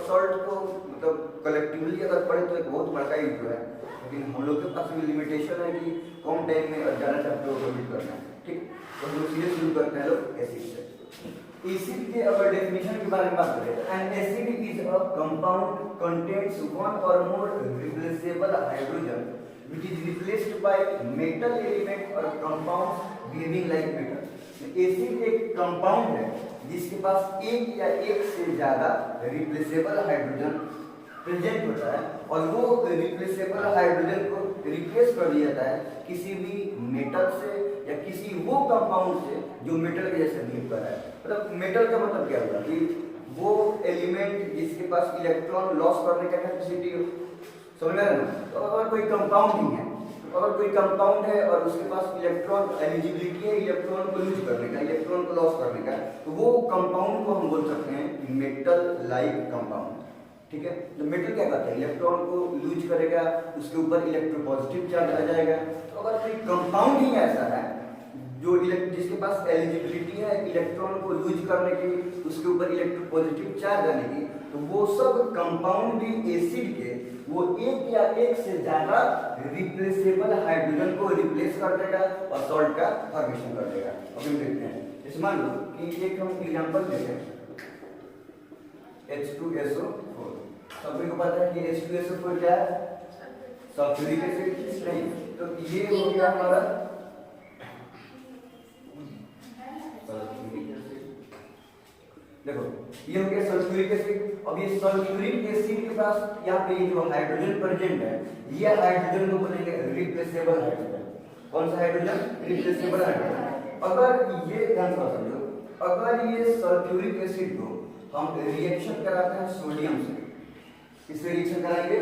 Salt को मतलब collectively अगर पढ़े तो एक बहुत बड़ा इशू है, लेकिन हम लोग के पास भी लिमिटेशन है कि कम टाइम में ज़्यादा चैप्टर को कंप्लीट करना है। ठीक, तो हम लोग सीधे शुरू करते हैं लोग एसिड से। एसिड के अगर डेफिनेशन के बारे में बात करें, an acid is a compound contains one or more replaceable hydrogen which is replaced by metal element or compounds behaving like metal। Acid एक कंपाउंड है जिसके पास एक या एक से ज्यादा रिप्लेसेबल हाइड्रोजन प्रेजेंट होता है और वो रिप्लेसेबल हाइड्रोजन को रिप्लेस कर दिया जाता है किसी भी मेटल से या किसी वो कंपाउंड से जो मेटल के जैसे बिहेव कर रहा है। मतलब मेटल का मतलब क्या होगा कि वो एलिमेंट जिसके पास इलेक्ट्रॉन लॉस करने का कैपेसिटी हो, समझ में आ रहा है ना। तो अगर कोई कंपाउंड ही है, तो अगर कोई कंपाउंड है और उसके पास इलेक्ट्रॉन एलिजिबिलिटी है इलेक्ट्रॉन को लूज करने का, इलेक्ट्रॉन को लॉस करने का, तो वो कंपाउंड को हम बोल सकते हैं मेटल लाइक कंपाउंड। ठीक है, तो मेटल क्या करता है, इलेक्ट्रॉन को लूज करेगा, उसके ऊपर इलेक्ट्रोपॉजिटिव चार्ज आ जाएगा। तो अगर कोई कंपाउंड ही ऐसा है जो जिसके पास एलिजिबिलिटी है इलेक्ट्रॉन को लूज करने की, उसके ऊपर इलेक्ट्रोपॉजिटिव चार्ज आने की, तो वो सब कंपाउंड भी एसिड के वो एक या एक से ज्यादा रिप्लेसेबल हाइड्रोजन को रिप्लेस कर देगा और सॉल्ट का फॉर्मेशन कर देगा। अब हम देखते हैं, जैसे मान लो कि एक हम एग्जांपल देखें H2SO4। सभी को पता है कि H2SO4 क्या है, सल्फ्यूरिक एसिड। नहीं, तो ये हो गया हमारा देखो ये हो गया सल्फ्यूरिक एसिड। अब ये सल्फ्यूरिक एसिड के पास यहाँ पे जो हाइड्रोजन प्रेजेंट है, ये हाइड्रोजन को बोलेंगे रिप्लेसेबल हाइड्रोजन। कौन सा हाइड्रोजन, रिप्लेसेबल हाइड्रोजन। अगर ये ध्यान से समझो, अगर ये सल्फ्यूरिक एसिड को हम रिएक्शन कराते हैं सोडियम से, किससे रिएक्शन कराएंगे,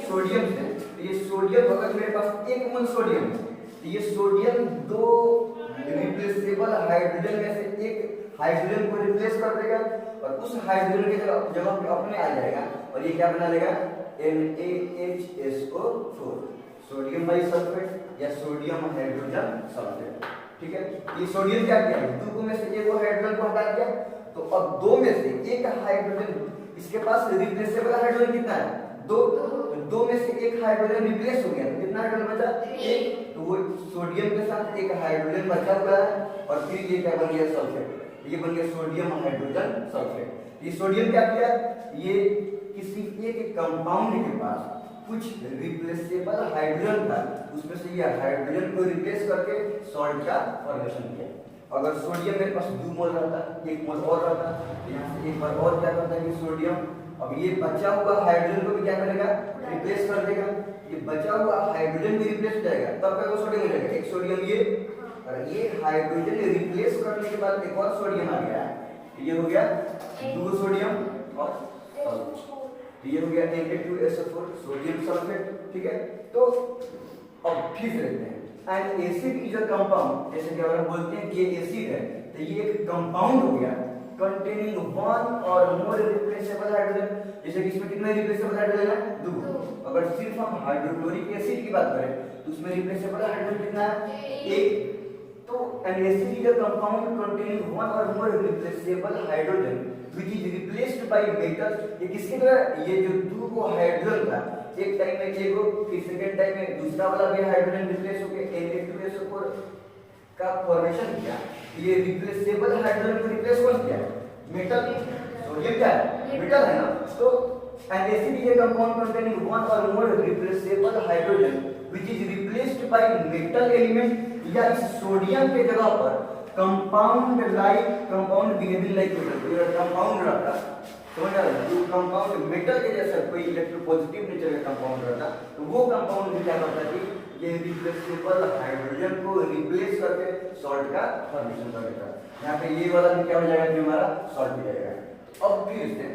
सोडियम से, तो ये सोडियम अगर मेरे पास 1 मोल सोडियम है, तो ये सोडियम 2 रिप्लेसेबल हाइड्रोजन में से एक हाइड्रोजन को रिप्लेस कर देगा और उस हाइड्रोजन के जगह पे अपने आ जाएगा और ये क्या बना लेगा, NaHSO4, सोडियम बाइसल्फेट या सोडियम हाइड्रोजन सल्फेट। ठीक है, ये सोडियम क्या किया, 2 में से एक हाइड्रोजन को हटा दिया, तो अब 2 में से एक हाइड्रोजन, इसके पास रिप्लेसेबल हाइड्रोजन कितना है, 2 में से एक हाइड्रोजन रिप्लेस हो गया, तो कितना हाइड्रोजन बचा, 1। तो वो सोडियम के साथ एक हाइड्रोजन बचा हुआ है और फिर ये क्या बन गया, सल्फेट। ये बन गया सोडियम हाइड्रोजन सल्फेट। ये सोडियम क्या किया, ये किसी एक कंपाउंड के पास कुछ रिप्लेसेबल हाइड्रोजन था, उसमें से ये हाइड्रोजन को रिप्लेस करके सॉल्ट का फॉर्मेशन किया। अगर सोडियम मेरे पास 2 मोल रहता, 1 मोल और रहता, यहाँ से एक बार और क्या करता है कि सोडियम अब ये बचा हुआ हाइड्रोजन को भी क्या करेगा, रिप्लेस कर देगा। ये बचा हुआ हाइड्रोजन भी रिप्लेस हो जाएगा, तब क्या सोडियम हो जाएगा, एक सोडियम ये, और ये हाइड्रोजन रिप्लेस करने के बाद एक और सोडियम आ गया, ये हो गया 2 सोडियम और ये हो गया Na2SO4 सोडियम सल्फेट। ठीक है, तो अब फिर देखते हैं, and acid is a compound, जैसे कि अगर हम बोलते हैं कि ये एसिड है, तो ये एक कंपाउंड हो गया containing 1 or more replaceable hydrogen। जैसे कि इसमें कितने रिप्लेसेबल हाइड्रोजन है, 2। अगर सिर्फ हम हाइड्रोक्लोरिक एसिड की बात करें तो उसमें रिप्लेसेबल हाइड्रोजन कितना है, 1। तो an acid is a compound containing 1 or more replaceable hydrogen which is replaced by metals। ये किसकी तरह, ये जो 2 हाइड्रोजन था, एक टाइम में एक हो, फिर सेकंड टाइम में दूसरा वाला भी हाइड्रोजन रिप्लेस हो गया, Na2SO4 का फॉर्मेशन किया। ये रिप्लेसेबल हाइड्रोजन को रिप्लेस कौन किया, मेटल। सोडियम क्या है, मेटल है ना। तो an acid is a compound containing 1 or more replaceable hydrogen which is replaced by metal element, या इस सोडियम के जगह पर compound like compound behaving like metal, ये कंपाउंड रहता, समझ आ रहा है, जो कंपाउंड मेटल के जैसा कोई इलेक्ट्रोपॉजिटिव नेचर का कंपाउंड रहता, तो वो कंपाउंड भी क्या करता है कि ये रिप्लेसेबल हाइड्रोजन को रिप्लेस करके सॉल्ट का फॉर्मेशन कर देता है। यहाँ पे ये वाला भी क्या हो जाएगा, हमारा सॉल्ट हो जाएगा। अब फिर से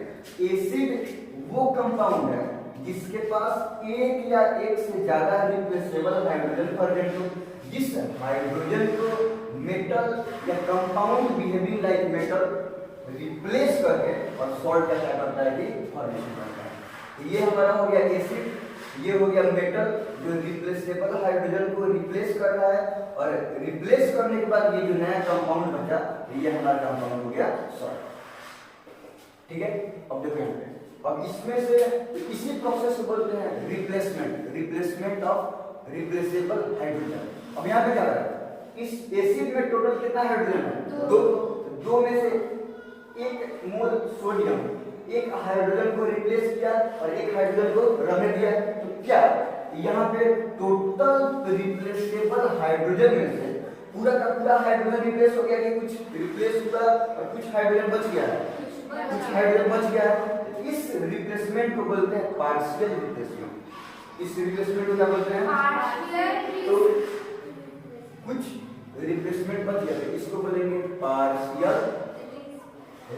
एसिड वो कंपाउंड है जिसके पास एक या एक से ज्यादा रिप्लेसेबल हाइड्रोजन प्रेजेंट हो, जिस हाइड्रोजन को मेटल या compound behaving like metal replace करके और सॉल्ट का क्या करता है कि फॉर्मेशन करता है। ये हमारा हो गया एसिड, ये हो गया मेटल जो रिप्लेसेबल हाइड्रोजन को रिप्लेस कर रहा है, और रिप्लेस करने के बाद ये जो नया कंपाउंड बचा, ये हमारा कंपाउंड हो गया सॉल्ट। ठीक है, अब देखो अब इसमें से इसी प्रोसेस को बोलते हैं रिप्लेसमेंट ऑफ रिप्लेसेबल हाइड्रोजन। अब यहाँ पे क्या है, इस एसिड में टोटल कितना हाइड्रोजन है? दो में से एक मोल सोडियम एक हाइड्रोजन को रिप्लेस किया और एक हाइड्रोजन को रहने दिया। तो क्या यहाँ पे टोटल रिप्लेसेबल हाइड्रोजन में से पूरा का पूरा हाइड्रोजन रिप्लेस हो गया कि कुछ रिप्लेस हुआ और कुछ हाइड्रोजन बच गया है? कुछ हाइड्रोजन बच गया है। इस रिप्लेसमेंट को बोलते हैं पार्शियल रिप्लेसमेंट। इस रिप्लेसमेंट को क्या बोलते हैं? पार्शियल। तो कुछ रिप्लेसमेंट बच गया है, इसको बोलेंगे पार्शियल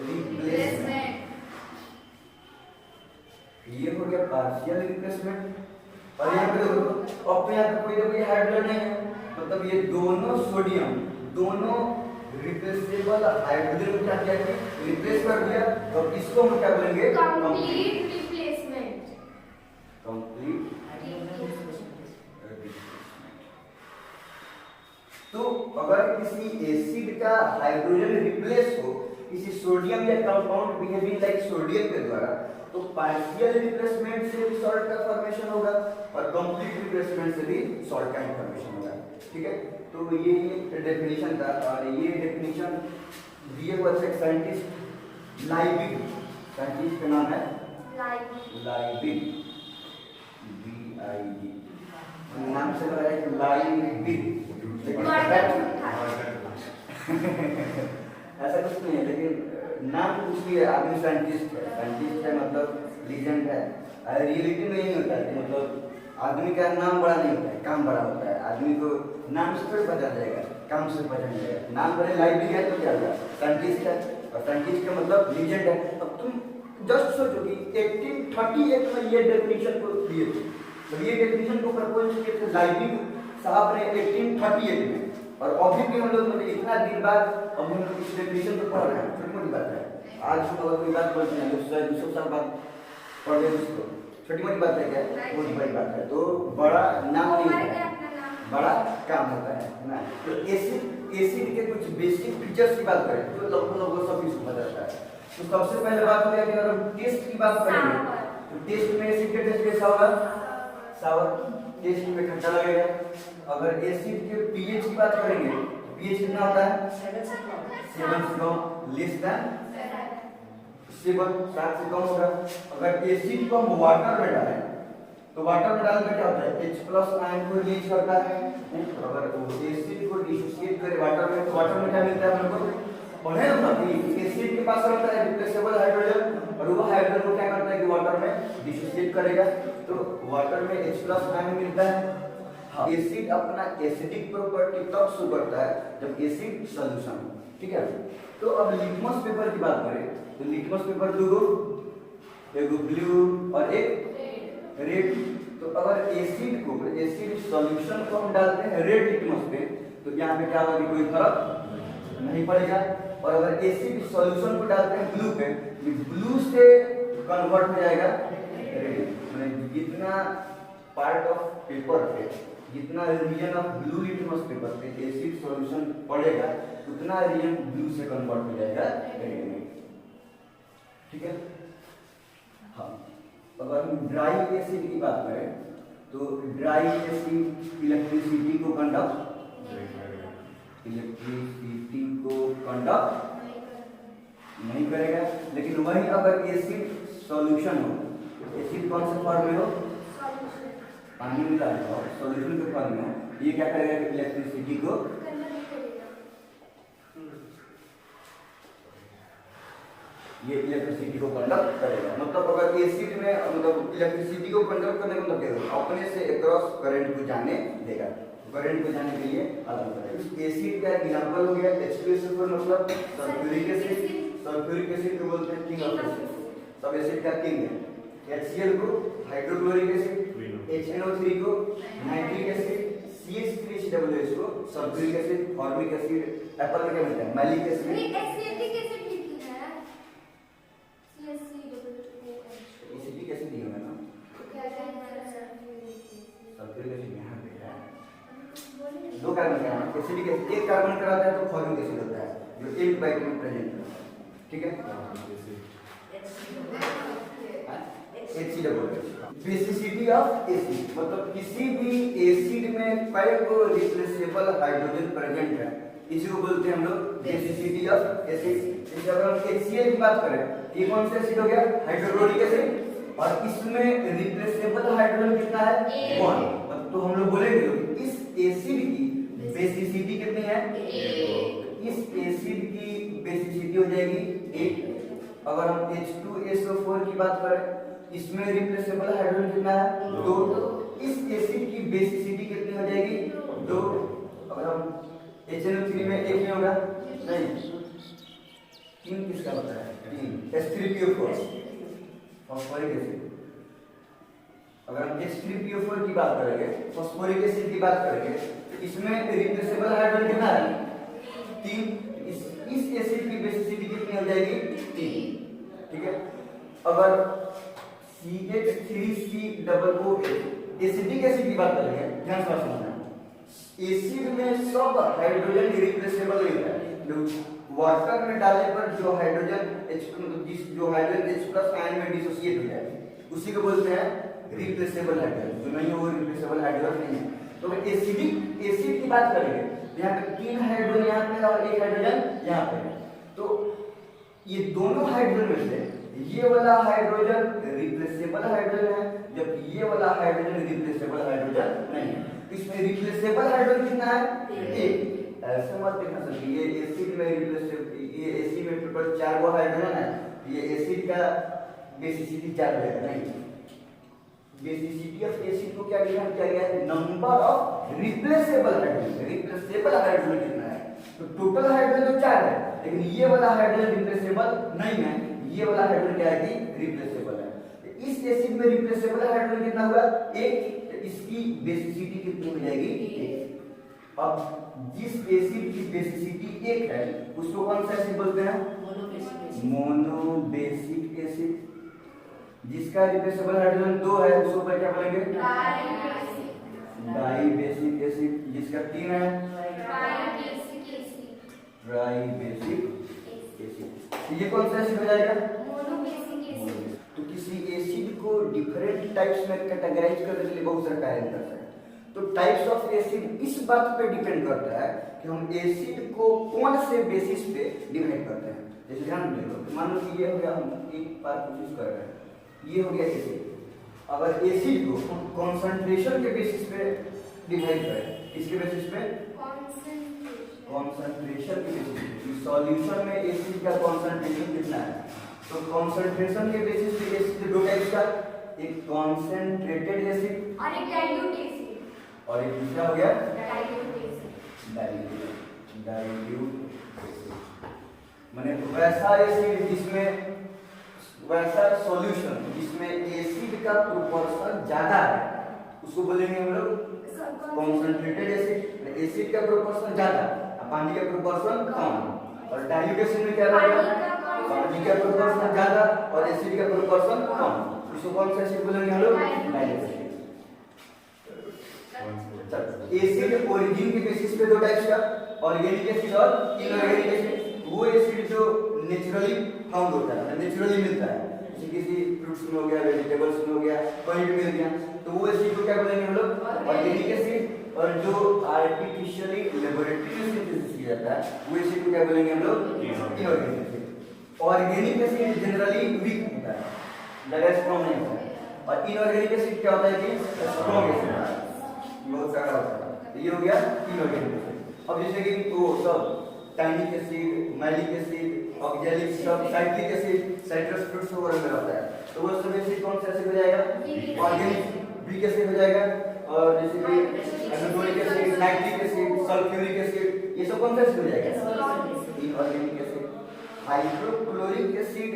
रिप्लेसमेंट। ये हो गया पार्शियल रिप्लेसमेंट। और यहाँ पे देखो, अब तो यहाँ पे कोई हाइड्रोजन नहीं है, मतलब ये दोनों सोडियम दोनों रिप्लेसेबल हाइड्रोजन को क्या किया कि रिप्लेस कर दिया। तो इसको हम क्या बोलेंगे? Complete replacement. Complete replacement. तो अगर किसी एसिड का हाइड्रोजन रिप्लेस हो किसी सोडियम या कंपाउंड बिहेविंग लाइक सोडियम के द्वारा, तो पार्शियल रिप्लेसमेंट से भी सॉल्ट का फॉर्मेशन होगा और कंप्लीट रिप्लेसमेंट से भी सॉल्ट का फॉर्मेशन होगा। ठीक है, तो ये डेफिनेशन था। और ये डेफिनेशन दिए हुआ था साइंटिस्ट लाइबिग, साइंटिस्ट का नाम है लाइबिग, BIG, नाम से लग रहा है लाइबिग, ऐसा कुछ नहीं है, लेकिन नाम कुछ भी है। आदमी साइंटिस्ट है मतलब लीजेंड है। रियलिटी में नहीं होता है, मतलब आदमी का नाम बड़ा नहीं होता है, काम बड़ा होता है। आदमी को नाम से थोड़ी पहचान जाएगा, काम से पहचान जाएगा। नाम पहले लाइफ है तो क्या होगा? साइंटिस्ट है, और साइंटिस्ट का मतलब लीजेंड है। अब तुम जस्ट सोचो कि 1838 में ये डेफिनेशन को दिए थे, तो ये डेफिनेशन को प्रपोज किए थे लाइबिग साहब ने 1838 में। और अभी भी हम लोग मतलब इतना दिन बाद अब हम लोग इस डेफिनेशन को पढ़ रहे हैं, छोटी मोटी बात है। आज हम अगर कोई बात बोलते हैं तो 200 साल बाद पढ़ रहे हैं उसको, छोटी मोटी बात है क्या? बहुत बड़ी बात है। तो बड़ा नाम नहीं है, बड़ा काम होता है ना। तो एसिड के कुछ बेसिक फीचर्स की बात करें तो लगभग सब इसको बताता है। तो सबसे पहले बात हो गया कि अगर टेस्ट की बात करेंगे तो टेस्ट में एसिड का टेस्ट कैसा होगा? सावर। टेस्ट में खट्टा लगेगा। अगर एसिड के पीएच की बात करेंगे तो पीएच कितना होता है? 7 से कम, लेस देन 7 से कम होगा। अगर एसिड को हम वाटर में डालें तो वाटर में डालने में क्या होता है? H+ आयन को रिलीज करता है। अगर एसिड को डिसोसिएट करे वाटर में तो वाटर में क्या मिलता है हम लोग? पढ़े ना कि एसिड के पास रहता है रिप्लेसेबल हाइड्रोजन, और वो हाइड्रोजन को क्या करता है कि वाटर में डिसोसिएट करेगा, तो वाटर में H+ आयन मिलता है। हाँ, एसिड अपना एसिडिक प्रॉपर्टी तब शो करता है जब एसिड सॉल्यूशन हो। ठीक है, तो अब लिटमस पेपर की बात करें तो लिटमस पेपर दो, एक ब्लू और एक रेड। तो अगर एसिड सॉल्यूशन को हम डालते हैं रेड लिटमस पे तो यहाँ पे क्या होगा कि कोई फर्क नहीं पड़ेगा। और अगर एसिड सॉल्यूशन को डालते हैं ब्लू पे, ब्लू से कन्वर्ट हो जाएगा रेड। मतलब जितना पार्ट ऑफ पेपर पे, जितना region of blue litmus paper पे एसिड सॉल्यूशन पड़ेगा उतना रीजन ब्लू से कन्वर्ट हो जाएगा रेड में। ठीक है, हाँ। अगर हम ड्राई एसिड की बात करें तो ड्राई एसिड इलेक्ट्रिसिटी को कंडक्ट नहीं करेगा। लेकिन वही अगर एसिड सॉल्यूशन हो, एसिड कौन से फॉर्म में हो? पानी मिला है और सॉल्यूशन के फॉर्म में, ये क्या करेगा कि इलेक्ट्रिसिटी को कंडक्ट करेगा। मतलब अगर एसिड में मतलब इलेक्ट्रिसिटी को कंडक्ट करने का मतलब क्या होगा? अपने से अक्रॉस करंट को जाने देगा, करंट को जाने के लिए अलग करेगा। एसिड का एग्जांपल हो गया H2SO4 मतलब सल्फ्यूरिक एसिड। सल्फ्यूरिक एसिड को बोलते हैं किंग ऑफ एसिड, सब एसिड का किंग है। HCl को हाइड्रोक्लोरिक एसिड, HNO3 को नाइट्रिक एसिड, CH3COOH को sulphuric acid, formic acid, Apple में क्या मिलता है? Malic acid. नहीं एसिटिक एसिड लिखी है, एसिटिक एसिड नहीं होगा ना, सल्फ्यूरिक एसिड यहाँ पे है। दो कार्बन का एसिडिक एसिड, एक कार्बन का रहता है तो फॉर्मिक एसिड होता है जो एक बाइट में प्रेजेंट है। ठीक है, HCOH। बेसिसिटी ऑफ एसिड मतलब किसी भी एसिड में कई को रिप्लेसेबल हाइड्रोजन प्रेजेंट है, इसी को बोलते हैं हम लोग बेसिसिटी ऑफ एसिड। जैसे अगर हम HCl की बात करें, ये कौन सा एसिड हो गया? हाइड्रोक्लोरिक एसिड, और इसमें रिप्लेसेबल हाइड्रोजन कितना है? 1। तो हम लोग बोलेंगे इस एसिड की बेसिसिटी कितनी है? इस एसिड की बेसिसिटी हो जाएगी 8। अगर हम H2SO4 की बात करें, इसमें रिप्लेसेबल हाइड्रोजन कितना है? 2। इस एसिड की बेसिसिटी कितनी हो जाएगी? 2। अगर हम HNO3 में एक ही होगा नहीं, 3 किसका होता है? 3 H3PO4 फॉस्फोरिक एसिड। अगर हम H3PO4 की बात करेंगे, फॉस्फोरिक एसिड की बात करेंगे, तो इसमें रिप्लेसेबल हाइड्रोजन कितना है? 3। इस एसिड की बेसिसिटी कितनी हो जाएगी? 3। ठीक है। अगर CH3COOH एसिडिक एसिड की बात करेंगे, ध्यान से सुनना, एसिड में सब हाइड्रोजन रिप्लेसेबल नहीं है। वाटर में डालने पर जो हाइड्रोजन जो हाइड्रोजन H+ आयन में डिसोसिएट हो जाए उसी को बोलते हैं रिप्लेसेबल हाइड्रोजन। जो नहीं है वो रिप्लेसेबल हाइड्रोजन नहीं है। तो एसिडिक एसिड की बात करेंगे, यहाँ पे 3 हाइड्रोजन यहाँ पे है और 1 हाइड्रोजन यहाँ पे है। तो ये दोनों हाइड्रोजन में से ये वाला हाइड्रोजन रिप्लेसेबल हाइड्रोजन है, जबकि ये वाला हाइड्रोजन रिप्लेसेबल हाइड्रोजन नहीं है। इसमें रिप्लेसेबल हाइड्रोजन कितना है? 1। ऐसे मत देखना सर, ये एसिड में ये एसिड में टोटल 4 गो हाइड्रोजन है, ये एसिड का बेसिसिटी 4 है नहीं। बेसिसिटी ऑफ एसिड को क्या डिफाइन किया गया है? Number of replaceable hydrogen. Replaceable hydrogen कितना है? तो टोटल हाइड्रोजन तो 4 है, लेकिन ये वाला हाइड्रोजन रिप्लेसेबल नहीं है, ये वाला हाइड्रोजन क्या है कि रिप्लेसेबल है। तो इस एसिड में रिप्लेसेबल हाइड्रोजन कितना हुआ? 1। तो इसकी बेसिसिटी कितनी हो जाएगी? 1। अब जिस एसिड की बेसिसिटी 1 है उसको कौन सा एसिड बोलते हैं? Monobasic acid. जिसका रिप्लेसेबल हाइड्रोजन 2 है उसको क्या बोलेंगे? Dibasic acid. जिसका 3 है ट्राइबेसिक एसिड। ये कौन सा एसिड हो जाएगा? Monobasic acid. तो किसी एसिड को डिफरेंट टाइप्स में कैटेगराइज करने के लिए बहुत सारे पैरामीटर्स हैं। तो टाइप्स ऑफ एसिड इस बात पे डिपेंड करता है कि हम एसिड को कौन से बेसिस पे डिवाइड करते हैं। जैसे ध्यान दीजिए, मान लो कि ये हो गया, हम एक बार कोशिश कर रहे हैं, ये हो गया एसिड। अगर एसिड को हम कॉन्सेंट्रेशन के बेसिस पे डिवाइड करें, किसके बेसिस पे? कॉन्सेंट्रेशन के बेसिस पे। सॉल्यूशन में एसिड का कॉन्सेंट्रेशन कितना है? तो कॉन्सेंट्रेशन के बेसिस पे एसिड 2 टाइप्स का, एक कॉन्सेंट्रेटेड एसिड और एक डाइल्यूट एसिड, और एक दूसरा हो गया डाइल्यूट एसिड। माने वैसा एसिड जिसमें वैसा सॉल्यूशन जिसमें एसिड का प्रोपोर्शन ज्यादा है उसको बोलेंगे हम लोग कॉन्सेंट्रेटेड एसिड। एसिड का प्रोपोर्शन ज्यादा, पानी का प्रोपोर्शन कम। और डाइल्यूट एसिड में क्या रहेगा? पानी का प्रोपोर्शन ज्यादा और एसिड का प्रोपोर्शन कम। इसको कौन सा एसिड बोलेंगे हम लोग? Dilute acid. एसिड ओरिजिन के बेसिस पे 2 टाइप्स का, ऑर्गेनिक एसिड और इनऑर्गेनिक एसिड। वो एसिड जो नेचुरली फाउंड होता है, नेचुरली मिलता है, जैसे किसी फ्रूट्स में हो गया, वेजिटेबल्स में हो गया, कहीं भी मिल गया, तो वो एसिड को क्या बोलेंगे हम लोग? Organic acid. और जो आर्टिफिशियली लेबोरेटरी में सिंथेसिस किया जाता है वो एसिड को क्या बोलेंगे हम लोग? Inorganic acid. Organic acid generally weak होता है, ज्यादा स्ट्रांग नहीं होता है, और इनऑर्गेनिक एसिड क्या होता है कि स्ट्रांग एसिड होता है, बहुत सारा होता है। तो ये हो गया इनऑर्गेनिक एसिड। अब जैसे कि वो सब टाइनिक एसिड, मैलिक एसिड, ऑक्सैलिक सब, साइट्रिक एसिड, साइट्रस फ्रूट्स वगैरह में रहता है, तो वो सब एसिड कौन सा एसिड हो जाएगा? ऑर्गेनिक वीक एसिड हो जाएगा। और जैसे कि acetonic acid, nitric acid, sulphuric acid, ये सब कौन सा एसिड हो जाएगा? Inorganic acid. हाइड्रोक्लोरिक एसिड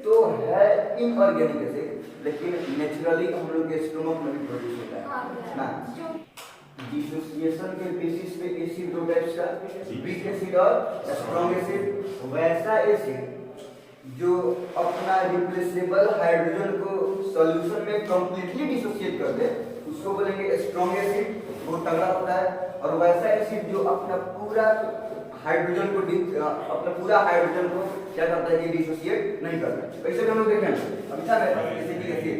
तो है इनऑर्गेनिक एसिड, लेकिन नेचुरली हम लोग के स्टोमक में भी प्रोड्यूस होता है ना। डिसोसिएशन के बेसिस पे एसिड 2 टाइप्स का, वीक एसिड और स्ट्रांग एसिड। वैसा एसिड जो अपना रिप्लेसेबल हाइड्रोजन को सॉल्यूशन में कंप्लीटली डिसोसिएट कर दे उसको बोलेंगे स्ट्रांग एसिड, बहुत तगड़ा होता है। और वैसा एसिड जो अपना पूरा हाइड्रोजन को अपना पूरा हाइड्रोजन को क्या करता है कि डिसोसिएट नहीं करता। वैसे हम लोग देखें अभी था एसिटिक एसिड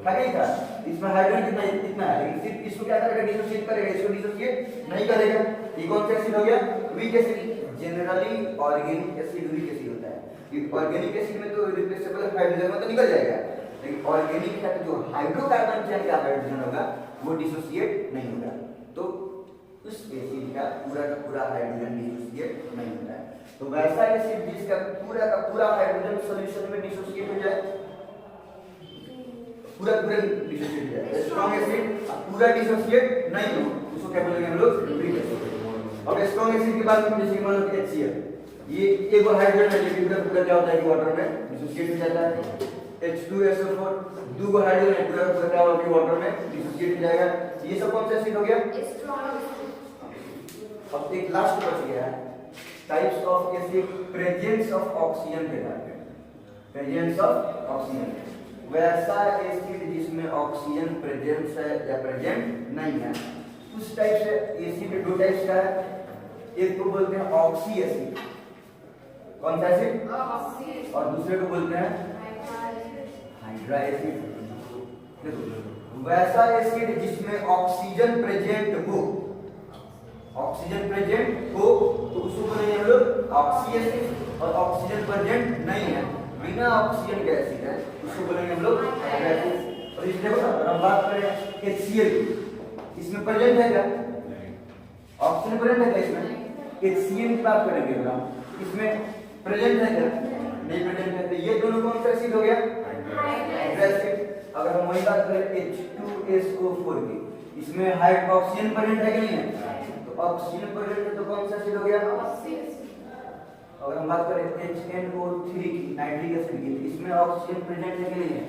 था नहीं था, इसमें हाइड्रोजन कितना है, लेकिन सिर्फ इसको क्या करेगा डिसोसिएट करेगा, इसको डिसोसिएट नहीं करेगा। ये कौन सा एसिड हो गया, weak acid. Generally organic acid weak acid होता है। ये ऑर्गेनिक एसिड में तो रिप्लेसेबल हाइड्रोजन में तो निकल जाएगा, लेकिन ऑर्गेनिक है तो जो हाइड्रोकार्बन चेन का हाइड्रोजन होगा वो डिसोसिएट नहीं होगा, तो उस एसिड का पूरा हाइड्रोजन डिसोसिएट नहीं होता है। तो वैसा एसिड जिसका पूरा हाइड्रोजन सॉल्यूशन में डिसोसिएट हो जाए, पूरा डिसोसिएट हो जाए। स्ट्रॉन्ग एसिड पूरा डिसोसिएट नहीं हो उसको क्या बोलेंगे हम लोग, वीक एसिड। अब स्ट्रॉन्ग एसिड की बात करें, जैसे मान लो HCl, ये एक हाइड्रोजन है लेकिन पूरा क्या होता है कि वाटर में डिसोसिएट हो जाता है। H2SO4 दो हाइड्रोजन है, पूरा क्या होगा कि वाटर में डिसोसिएट हो जाएगा। ये सब कौन सा एसिड हो गया। अब एक लास्ट बच गया है types of acid presence of oxygen के बारे में। प्रेजेंस ऑफ ऑक्सीजन, वैसा एसिड जिसमें ऑक्सीजन प्रेजेंस है या प्रेजेंट नहीं है, उस टाइप से एसिड दो टाइप्स का है। एक को बोलते हैं ऑक्सी एसिड, कौन सा एसिड, और दूसरे को बोलते हैं हाइड्रा एसिड। वैसा एसिड जिसमें ऑक्सीजन प्रेजेंट हो, ऑक्सीजन प्रेजेंट हो तो उसको बोलेंगे हम लोग ऑक्सी एसिड। और ऑक्सीजन प्रेजेंट नहीं है, बिना ऑक्सीजन का एसिड है, उसको बोलेंगे हम लोग हाइड्रा एसिड। और इस देखो ना, हम बात करें HCl, इसमें प्रेजेंट है क्या, ऑक्सीजन प्रेजेंट है क्या इसमें, HCl की बात करेंगे हम, इसमें प्रेजेंट है क्या, नहीं प्रेजेंट है। तो ये दोनों कौन सा एसिड हो गया, हाइड्रा एसिड। अगर हम वही बात करें H2SO4 की, इसमें ऑक्सीजन प्रेजेंट है कि नहीं है, तो ऑक्सीजन प्रेजेंट है तो कौन सा एसिड हो गया। अगर हम बात करें HNO3 की, नाइट्रिक एसिड की, इसमें ऑक्सीजन प्रेजेंट है कि नहीं है,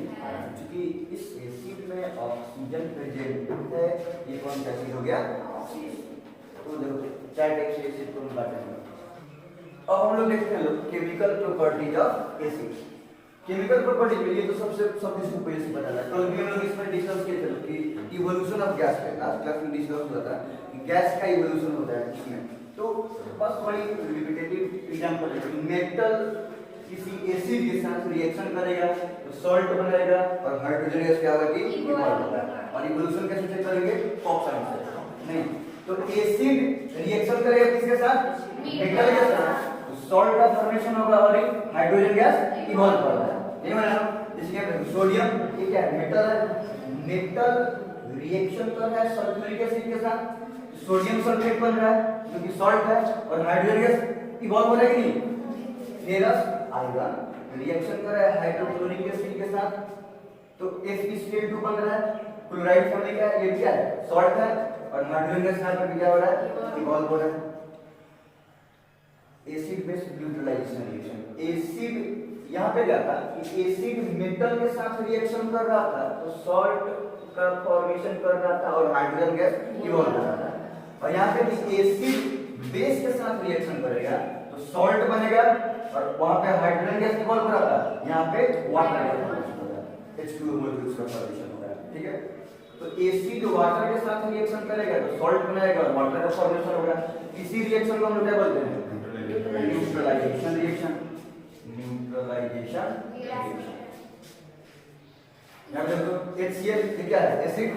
क्योंकि इस एसिड में ऑक्सीजन प्रेजेंट है, ये कौन सा एसिड हो गया। तो देखो चार टाइप से एसिड को हम बांटेंगे। अब हम लोग देखते हैं chemical properties of acid. Chemical properties में ये तो सब इसको पहले से पता है, कल भी हम लोग इसमें डिस्कस किए थे कि इवोल्यूशन ऑफ गैस पे, लास्ट क्लास में डिस्कस हुआ था कि गैस का इवोल्यूशन होता है इसमें। तो बस बड़ी रिपीटेटिव एग्जांपल है, मेटल किसी एसिड के साथ रिएक्शन करेगा तो सॉल्ट बनेगा और हाइड्रोजन गैस क्या होगा कि इवॉल्व होगा। और इवोल्यूशन कैसे चेक करेंगे, पॉप साइंस से नहीं, तो एसिड रिएक्शन करेगा किसके साथ, मेटल के साथ, सॉल्ट का फॉर्मेशन होगा और हाइड्रोजन गैस इवॉल्व होगा। ये मतलब इसके सोडियम, ये क्या है, मेटल है, मेटल रिएक्शन कर रहा है सल्फ्यूरिक एसिड के साथ, सोडियम सल्फेट बन रहा है जो कि सॉल्ट है, और हाइड्रोजन गैस इवॉल्व हो रहा है कि नहीं। फेरस आयरन रिएक्शन कर रहा है हाइड्रोक्लोरिक एसिड के साथ, तो FeCl2 बन रहा है, क्लोराइड फैमिली का, ये क्या है, सॉल्ट है, और हाइड्रोजन गैस यहाँ पर क्या हो रहा है, इवॉल्व हो रहा है। Acid base neutralization reaction, acid यहाँ पे क्या था कि एसिड मेटल के साथ रिएक्शन कर रहा था तो सॉल्ट का फॉर्मेशन कर रहा था और हाइड्रोजन गैस इवॉल्व हो रहा था। और यहाँ पे एसिड बेस के साथ रिएक्शन करेगा तो सॉल्ट बनेगा और वहां पे हाइड्रोजन गैस इवॉल्व हो रहा था, यहाँ पे वाटर का फॉर्मेशन हो रहा है, H2O मॉलिक्यूल्स का फॉर्मेशन हो रहा है। ठीक है, तो एसिड वाटर के साथ रिएक्शन करेगा तो सॉल्ट बनाएगा और वाटर का फॉर्मेशन होगा। इसी रिएक्शन को हम लोग क्या बोलते हैं, न्यूट्रलाइजेशन रिएक्शन। न्यूट्रलाइजेशन रिएक्शन, यहाँ पे देखो HCl क्या है, acid,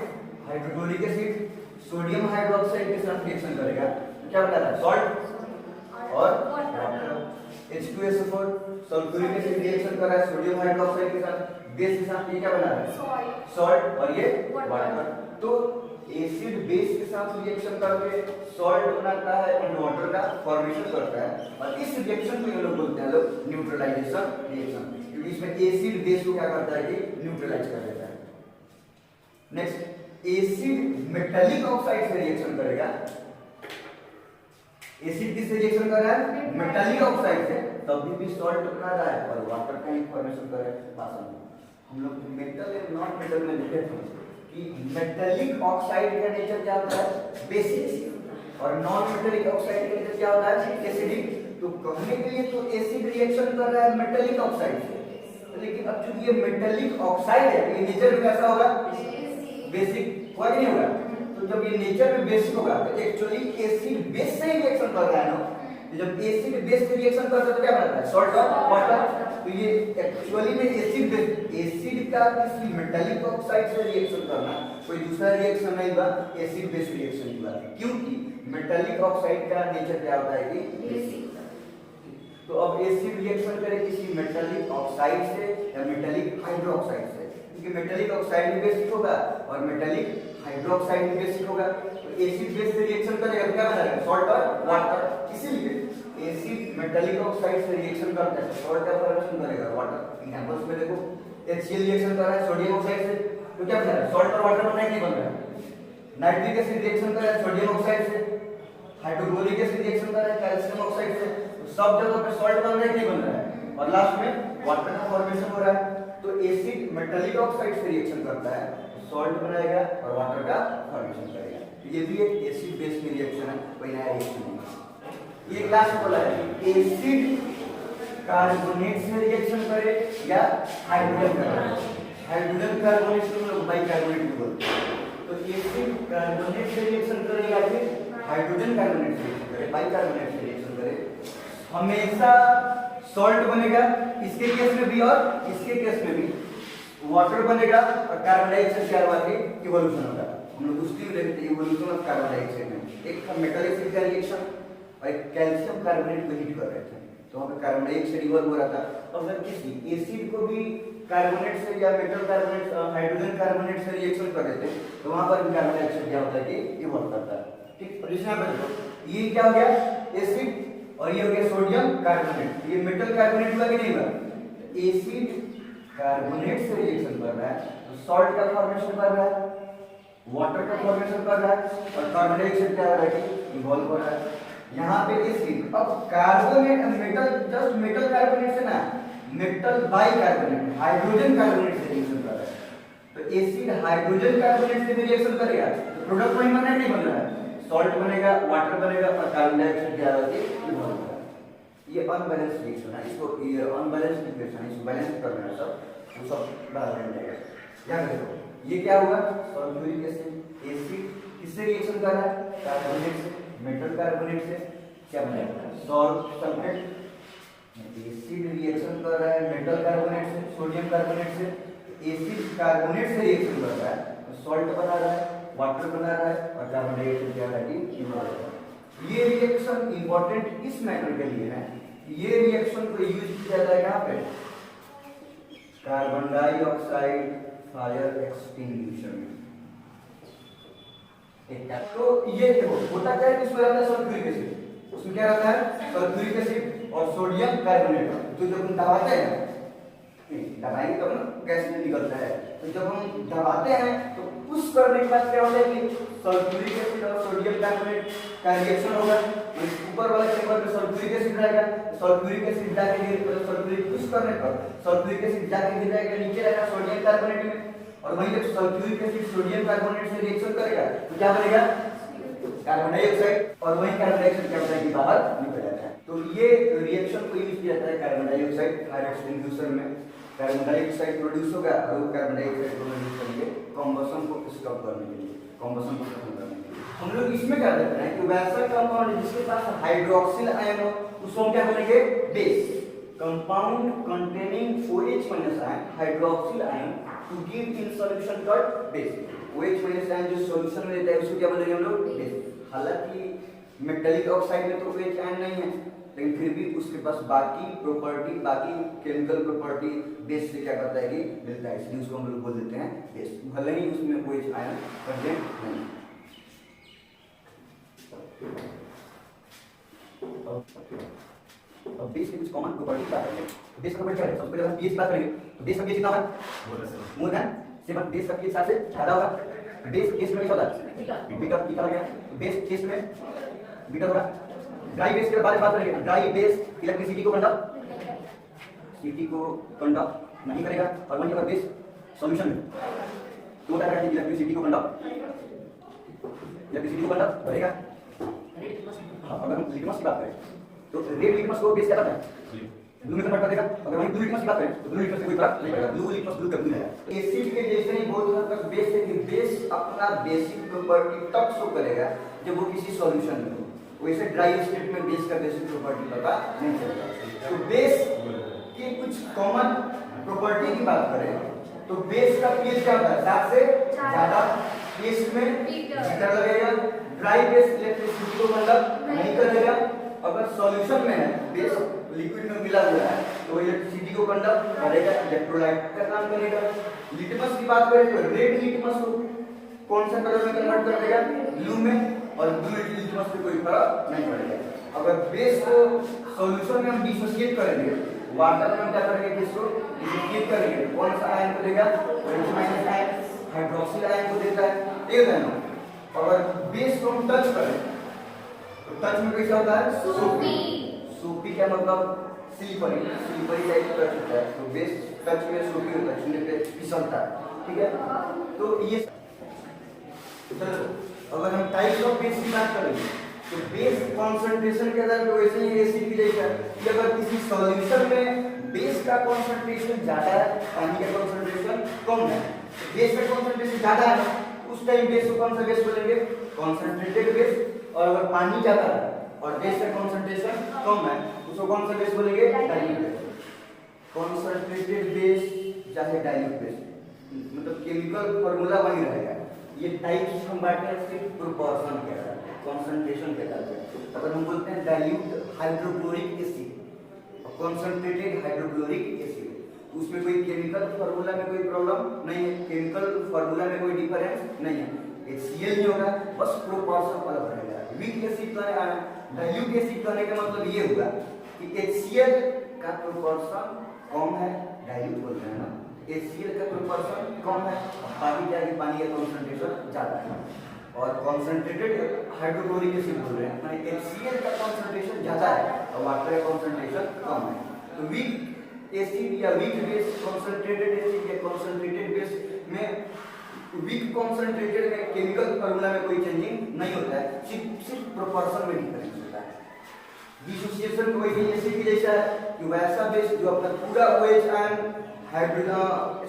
hydrochloric acid sodium hydroxide के साथ रिएक्शन करेगा, क्या बना रहा है, सॉल्ट और water. H2SO4 sulphuric acid reaction कर रहा है सोडियम हाइड्रोक्साइड के साथ, बेस के साथ, ये क्या बना रहा है, सॉल्ट, और ये वाटर। तो एसिड बेस के साथ रिएक्शन करके सॉल्ट बनाता है और वाटर का फॉर्मेशन करता है, और इस रिएक्शन को हम लोग बोलते हैं न्यूट्रलाइजेशन रिएक्शन, क्योंकि इसमें एसिड बेस को क्या करता है कि न्यूट्रलाइज कर देता है। नेक्स्ट, एसिड मेटालिक ऑक्साइड से रिएक्शन करेगा। एसिड किससे रिएक्शन कर रहा है, मेटालिक ऑक्साइड से, तभी भी सॉल्ट बना रहा है और वाटर का ही फॉर्मेशन कर रहा है। हम लोग मेटल एंड नॉन मेटल में देखे थे कि मेटालिक ऑक्साइड का नेचर क्या होता है, बेसिक, और नॉन मेटालिक ऑक्साइड का नेचर क्या होता है, एसिडिक। तो कहने के लिए तो एसिड रिएक्शन कर रहा है मेटालिक ऑक्साइड से, लेकिन अब चूंकि ये मेटालिक ऑक्साइड है तो ये नेचर में कैसा होगा, बेसिक होगा कि नहीं होगा। तो जब ये नेचर में बेसिक होगा तो एक्चुअली एसिड बेस से ही रिएक्शन कर रहा है ना, जब एसिड बेस से रिएक्शन करता है तो क्या बनता है? सॉल्ट और वाटर। तो ये एक्चुअली में एसिड का किसी मेटालिक ऑक्साइड से रिएक्शन करना कोई दूसरा रिएक्शन नहीं बा, एसिड बेस रिएक्शन की बात है, क्योंकि मेटालिक ऑक्साइड का नेचर क्या होता है कि बेसिक। तो अब एसिड रिएक्शन करे किसी मेटालिक ऑक्साइड से या मेटालिक हाइड्रोक्साइड से, क्योंकि मेटालिक ऑक्साइड भी बेसिक होगा और मेटालिक हाइड्रोक्साइड भी बेसिक होगा। तो एसिड बेस से रिएक्शन करेगा तो क्या बनेगा? सॉल्ट और वाटर। इसीलिए एसिड मेटालिक ऑक्साइड से रिएक्शन करता है, सॉल्ट का फॉर्मेशन करेगा वाटर। एग्जांपल्स में देखो, HCl रिएक्शन कर रहा है सोडियम ऑक्साइड से, तो क्या बनेगा? सॉल्ट और वाटर बनेगा, नहीं बन रहा है। नाइट्रिक एसिड रिएक्शन कर रहा है सोडियम ऑक्साइड से, हाइड्रोक्लोरिक एसिड रिएक्शन कर रहा है कैल्शियम ऑक्साइड से, तो सब जगह पे सॉल्ट बन रहा है, नहीं बन रहा है, और लास्ट में वाटर का फॉर्मेशन हो रहा है। तो एसिड मेटालिक ऑक्साइड से रिएक्शन करता है, सॉल्ट बनाएगा और वाटर का फॉर्मेशन करेगा। ये भी एक एसिड बेस की रिएक्शन है, कोई नया रिएक्शन नहीं है। ये क्लास बोला है एसिड कार्बोनेट से रिएक्शन करे या हाइड्रोजन कार्बोनेट। हाइड्रोजन कार्बोनेट को लोग बाइकार्बोनेट भी बोलते हैं। तो एसिड कार्बोनेट से रिएक्शन करे या फिर हाइड्रोजन कार्बोनेट से रिएक्शन करे, बाइकार्बोनेट से रिएक्शन करे, हमेशा सॉल्ट बनेगा। इसके केस में भी और इसके केस में भी वाटर बनेगा और कार्बन डाइऑक्साइड क्या होगा कि इवोल्यूशन होगा। हम लोग दूसरी में देखते हैं इवोल्यूशन ऑफ कार्बन डाइऑक्साइड में, एक था मेटल एसिड का रिएक्शन और एक कैल्शियम कार्बोनेट को हीट कर रहे थे, तो वहां पे कार्बन डाइऑक्साइड इवोल्व हो रहा था। अगर किसी एसिड को भी कार्बोनेट से या मेटल कार्बोनेट हाइड्रोजन कार्बोनेट से रिएक्शन कर देते हैं तो वहां पर भी कार्बन डाइऑक्साइड क्या होता है कि इवोल्व करता है। ठीक, और इसमें देखो ये क्या हो गया? एसिड, और ये हो गया सोडियम कार्बोनेट। ये मेटल कार्बोनेट हुआ कि नहीं हुआ? एसिड कार्बोनेट से रिएक्शन कर रहा है तो सॉल्ट का फॉर्मेशन कर रहा है, वाटर का फॉर्मेशन कर रहा है और कार्बन डाइऑक्साइड क्या हो रहा है कि इवॉल्व हो रहा है। यहाँ पे एसिड, अब carbonate metal, just metal carbonate से ना, मेटल बाइकार्बोनेट हाइड्रोजन कार्बोनेट से रिएक्शन कर रहा है। तो एसिड हाइड्रोजन कार्बोनेट से भी रिएक्शन करेगा तो प्रोडक्ट वही बन रहा है, नहीं बन रहा है? सॉल्ट बनेगा, वाटर बनेगा और कार्बन डाइऑक्साइड क्या होगा कि इवॉल्व होगा। ये अनबैलेंस रिएक्शन है, इसको ये अनबैलेंस इक्वेशन है, इसको बैलेंस करना है सब, वो सब बाहर आ जाएगा। याद रखो ये क्या हुआ? सल्फ्यूरिक एसिड किससे रिएक्शन कर रहा है? कार्बोनेट से, मेटल कार्बोनेट से, क्या बनेगा? Salt sulphate. एसिड रिएक्शन कर रहा है मेटल कार्बोनेट से, सोडियम कार्बोनेट से, एसिड कार्बोनेट से रिएक्शन कर रहा है तो सॉल्ट बना रहा है, वाटर बना रहा है और कार्बन डाइऑक्साइड क्या है कि ये रिएक्शन इंपॉर्टेंट इस मैटर के लिए है, ये रिएक्शन को यूज किया जाता है कहाँ पे? कार्बन डाइऑक्साइड फायर एक्सटिंग्विशन में। तो ये देखो होता क्या है, इसमें रहता है सल्फ्यूरिक एसिड, उसमें क्या रहता है? सल्फ्यूरिक एसिड और सोडियम कार्बोनेट। तो जब हम दबाते हैं, दबाएंगे तब ना गैस निकलता है, तो जब हम दबाते हैं तो पुश करने के बाद क्या होता है कि सल्फ्यूरिक एसिड और सोडियम कार्बोनेट का रिएक्शन होगा। ऊपर वाले चेंबर में सल्फ्यूरिक एसिड रहेगा, सल्फ्यूरिक एसिड जाके गिर, सल्फ्यूरिक पुश करने पर सल्फ्यूरिक एसिड जाके गिर जाएगा, नीचे रहेगा सोडियम कार्बोनेट में, और वहीं जब सल्फ्यूरिक एसिड सोडियम कार्बोनेट से रिएक्शन करेगा तो क्या बनेगा? कार्बन डाइऑक्साइड, और वहीं कार्बन डाइऑक्साइड क्या होता है कि बाहर निकल जाता है। तो ये रिएक्शन को यूज किया जाता है कार्बन डाइऑक्साइड फायर एक्सटिंग्विशर में। कार्बन डाइऑक्साइड प्रोड्यूस होगा और वो कार्बन डाइऑक्साइड को यूज करेंगे कॉम्बसन को स्टॉप करने के लिए, कॉम्बसन को खत्म करने के लिए। हम लोग इसमें क्या करते हैं कि वैसा कंपाउंड जिसके पास हाइड्रोक्सिल आयन हो उसको हम क्या बोलेंगे? Base. Compound containing OH- ion, hydroxyl ion to give in solution called base. OH- ion जो सॉल्यूशन में रहता है उसको क्या बोलेंगे हम लोग? बेस। हालांकि मेटालिक ऑक्साइड में तो OH आयन नहीं है, लेकिन फिर भी उसके पास बाकी प्रॉपर्टी, बाकी केमिकल प्रॉपर्टी बेस से क्या करता है कि मिलता है, इसलिए उसको हम लोग बोल देते हैं बेस, भले ही उसमें OH आयन प्रेजेंट नहीं। अब बेस की कुछ कॉमन प्रॉपर्टी क्या है? बेस का प्रॉपर्टी क्या है? सबसे पहले हम पीएच की बात करेंगे तो बेस का पीएच कितना है? More than 7। बेस का पीएच 7 से ज्यादा होगा। बेस केस में क्या होता है? बीटा बीटा लगा। बेस केस में बीटा होगा। ड्राई बेस के बारे में बात करेंगे। ड्राई बेस इलेक्ट्रिसिटी को कंडक्ट नहीं करेगा, और वहीं पर बेस सॉल्यूशन में तो होता है इलेक्ट्रिसिटी को कंडक्ट करेगा। अगर हम लिटमस की बात करें तो रेड लिटमस को बेस क्या करता है? ब्लू में कन्वर्ट कर देगा। अगर वहीं ब्लू लिटमस की बात करें तो ब्लू लिटमस से कोई फर्क नहीं पड़ेगा, ब्लू लिटमस ब्लू का ब्लू है। एसिड के जैसे ही बहुत हद तक बेस है कि बेस अपना बेसिक प्रॉपर्टी तब शो करेगा जब वो किसी सॉल्यूशन में हो। वैसे ड्राई स्टेट में बेस का बेसिक प्रॉपर्टी पता नहीं चलता। तो बेस की कुछ कॉमन प्रॉपर्टी की बात करें तो बेस का पीएच क्या होता है, 7 से ज्यादा, पीएच में हीटर लगेगा, ड्राई बेस इलेक्ट्रिसिटी को मतलब नहीं करेगा। अगर सॉल्यूशन में है बेस लिक्विड में मिला हुआ है तो इलेक्ट्रिसिटी को कंडक्ट करेगा, इलेक्ट्रोलाइट का काम करेगा। लिटमस की बात करें तो रेड लिटमस को कौन सा कलर में कन्वर्ट कर देगा, ब्लू में, और ब्लू लिटमस पे कोई फर्क नहीं पड़ेगा। अगर बेस को सॉल्यूशन में हम डिसोसिएट करेंगे, वाटर में हम क्या करेंगे, बेस को डिसोसिएट करेंगे, कौन सा आयन को देगा, OH- आयन, हाइड्रोक्सिल आयन को देता है, ठीक है ना। अगर बेस को हम टच करें तो टच में कैसा होता है, सोपी। सोपी क्या मतलब, स्लिपरी, स्लिपरी टाइप टच होता है। तो बेस टच में सोपी होता है, छूने पे फिसलता है, ठीक है। तो ये चलो अगर हम टाइप्स ऑफ बेस की बात करें तो बेस कंसंट्रेशन के आधार पर वैसे ही एसिड की जैसा कि अगर किसी सॉल्यूशन में बेस का कंसंट्रेशन ज्यादा है, पानी का कंसंट्रेशन कम है, बेस का कंसंट्रेशन ज्यादा है, उस टाइम बेस को कौन सा बेस बोलेंगे, कंसंट्रेटेड बेस। और अगर पानी ज्यादा है और बेस का कंसंट्रेशन कम है, उसको कौन सा बेस बोलेंगे, डाइल्यूट बेस। कंसंट्रेटेड बेस चाहे डाइल्यूट बेस, मतलब केमिकल फार्मूला वही रहेगा। ये टाइप्स हम बांटते हैं सिर्फ प्रोपोर्शन के आधार पे, कंसंट्रेशन के आधार पे। अगर हम बोलते हैं डाइल्यूट हाइड्रोक्लोरिक एसिड और कंसंट्रेटेड हाइड्रोक्लोरिक एसिड, उसमें कोई केमिकल फार्मूला में कोई प्रॉब्लम नहीं है, केमिकल फार्मूला में कोई डिफरेंस नहीं है, HCl नहीं होगा, बस प्रोपोर्शन अलग रहेगा। वीक एसिड का डाइल्यूट एसिड कहने का मतलब ये हुआ कि HCl का प्रोपोर्शन कम है, डाइल्यूट बोलते हैं ना, HCl का प्रोपोर्शन कम है, बाकी क्या है, पानी का कंसंट्रेशन ज्यादा है। और कंसंट्रेटेड हाइड्रोक्लोरिक एसिड बोल रहे हैं, माने HCl का कंसंट्रेशन ज्यादा है और वाटर का कंसंट्रेशन कम है। तो वीक एसिड या वीक बेस, कंसंट्रेटेड एसिड या कंसंट्रेटेड बेस में वीक कंसंट्रेटेड में केमिकल फार्मूला में कोई चेंजिंग नहीं होता है, सिर्फ प्रोपोर्शन में डिफरेंस होता है। डिसोसिएशन कोई एसिड की जैसा है कि वैसा बेस जो अपना पूरा OH आयन हाइड्रोजन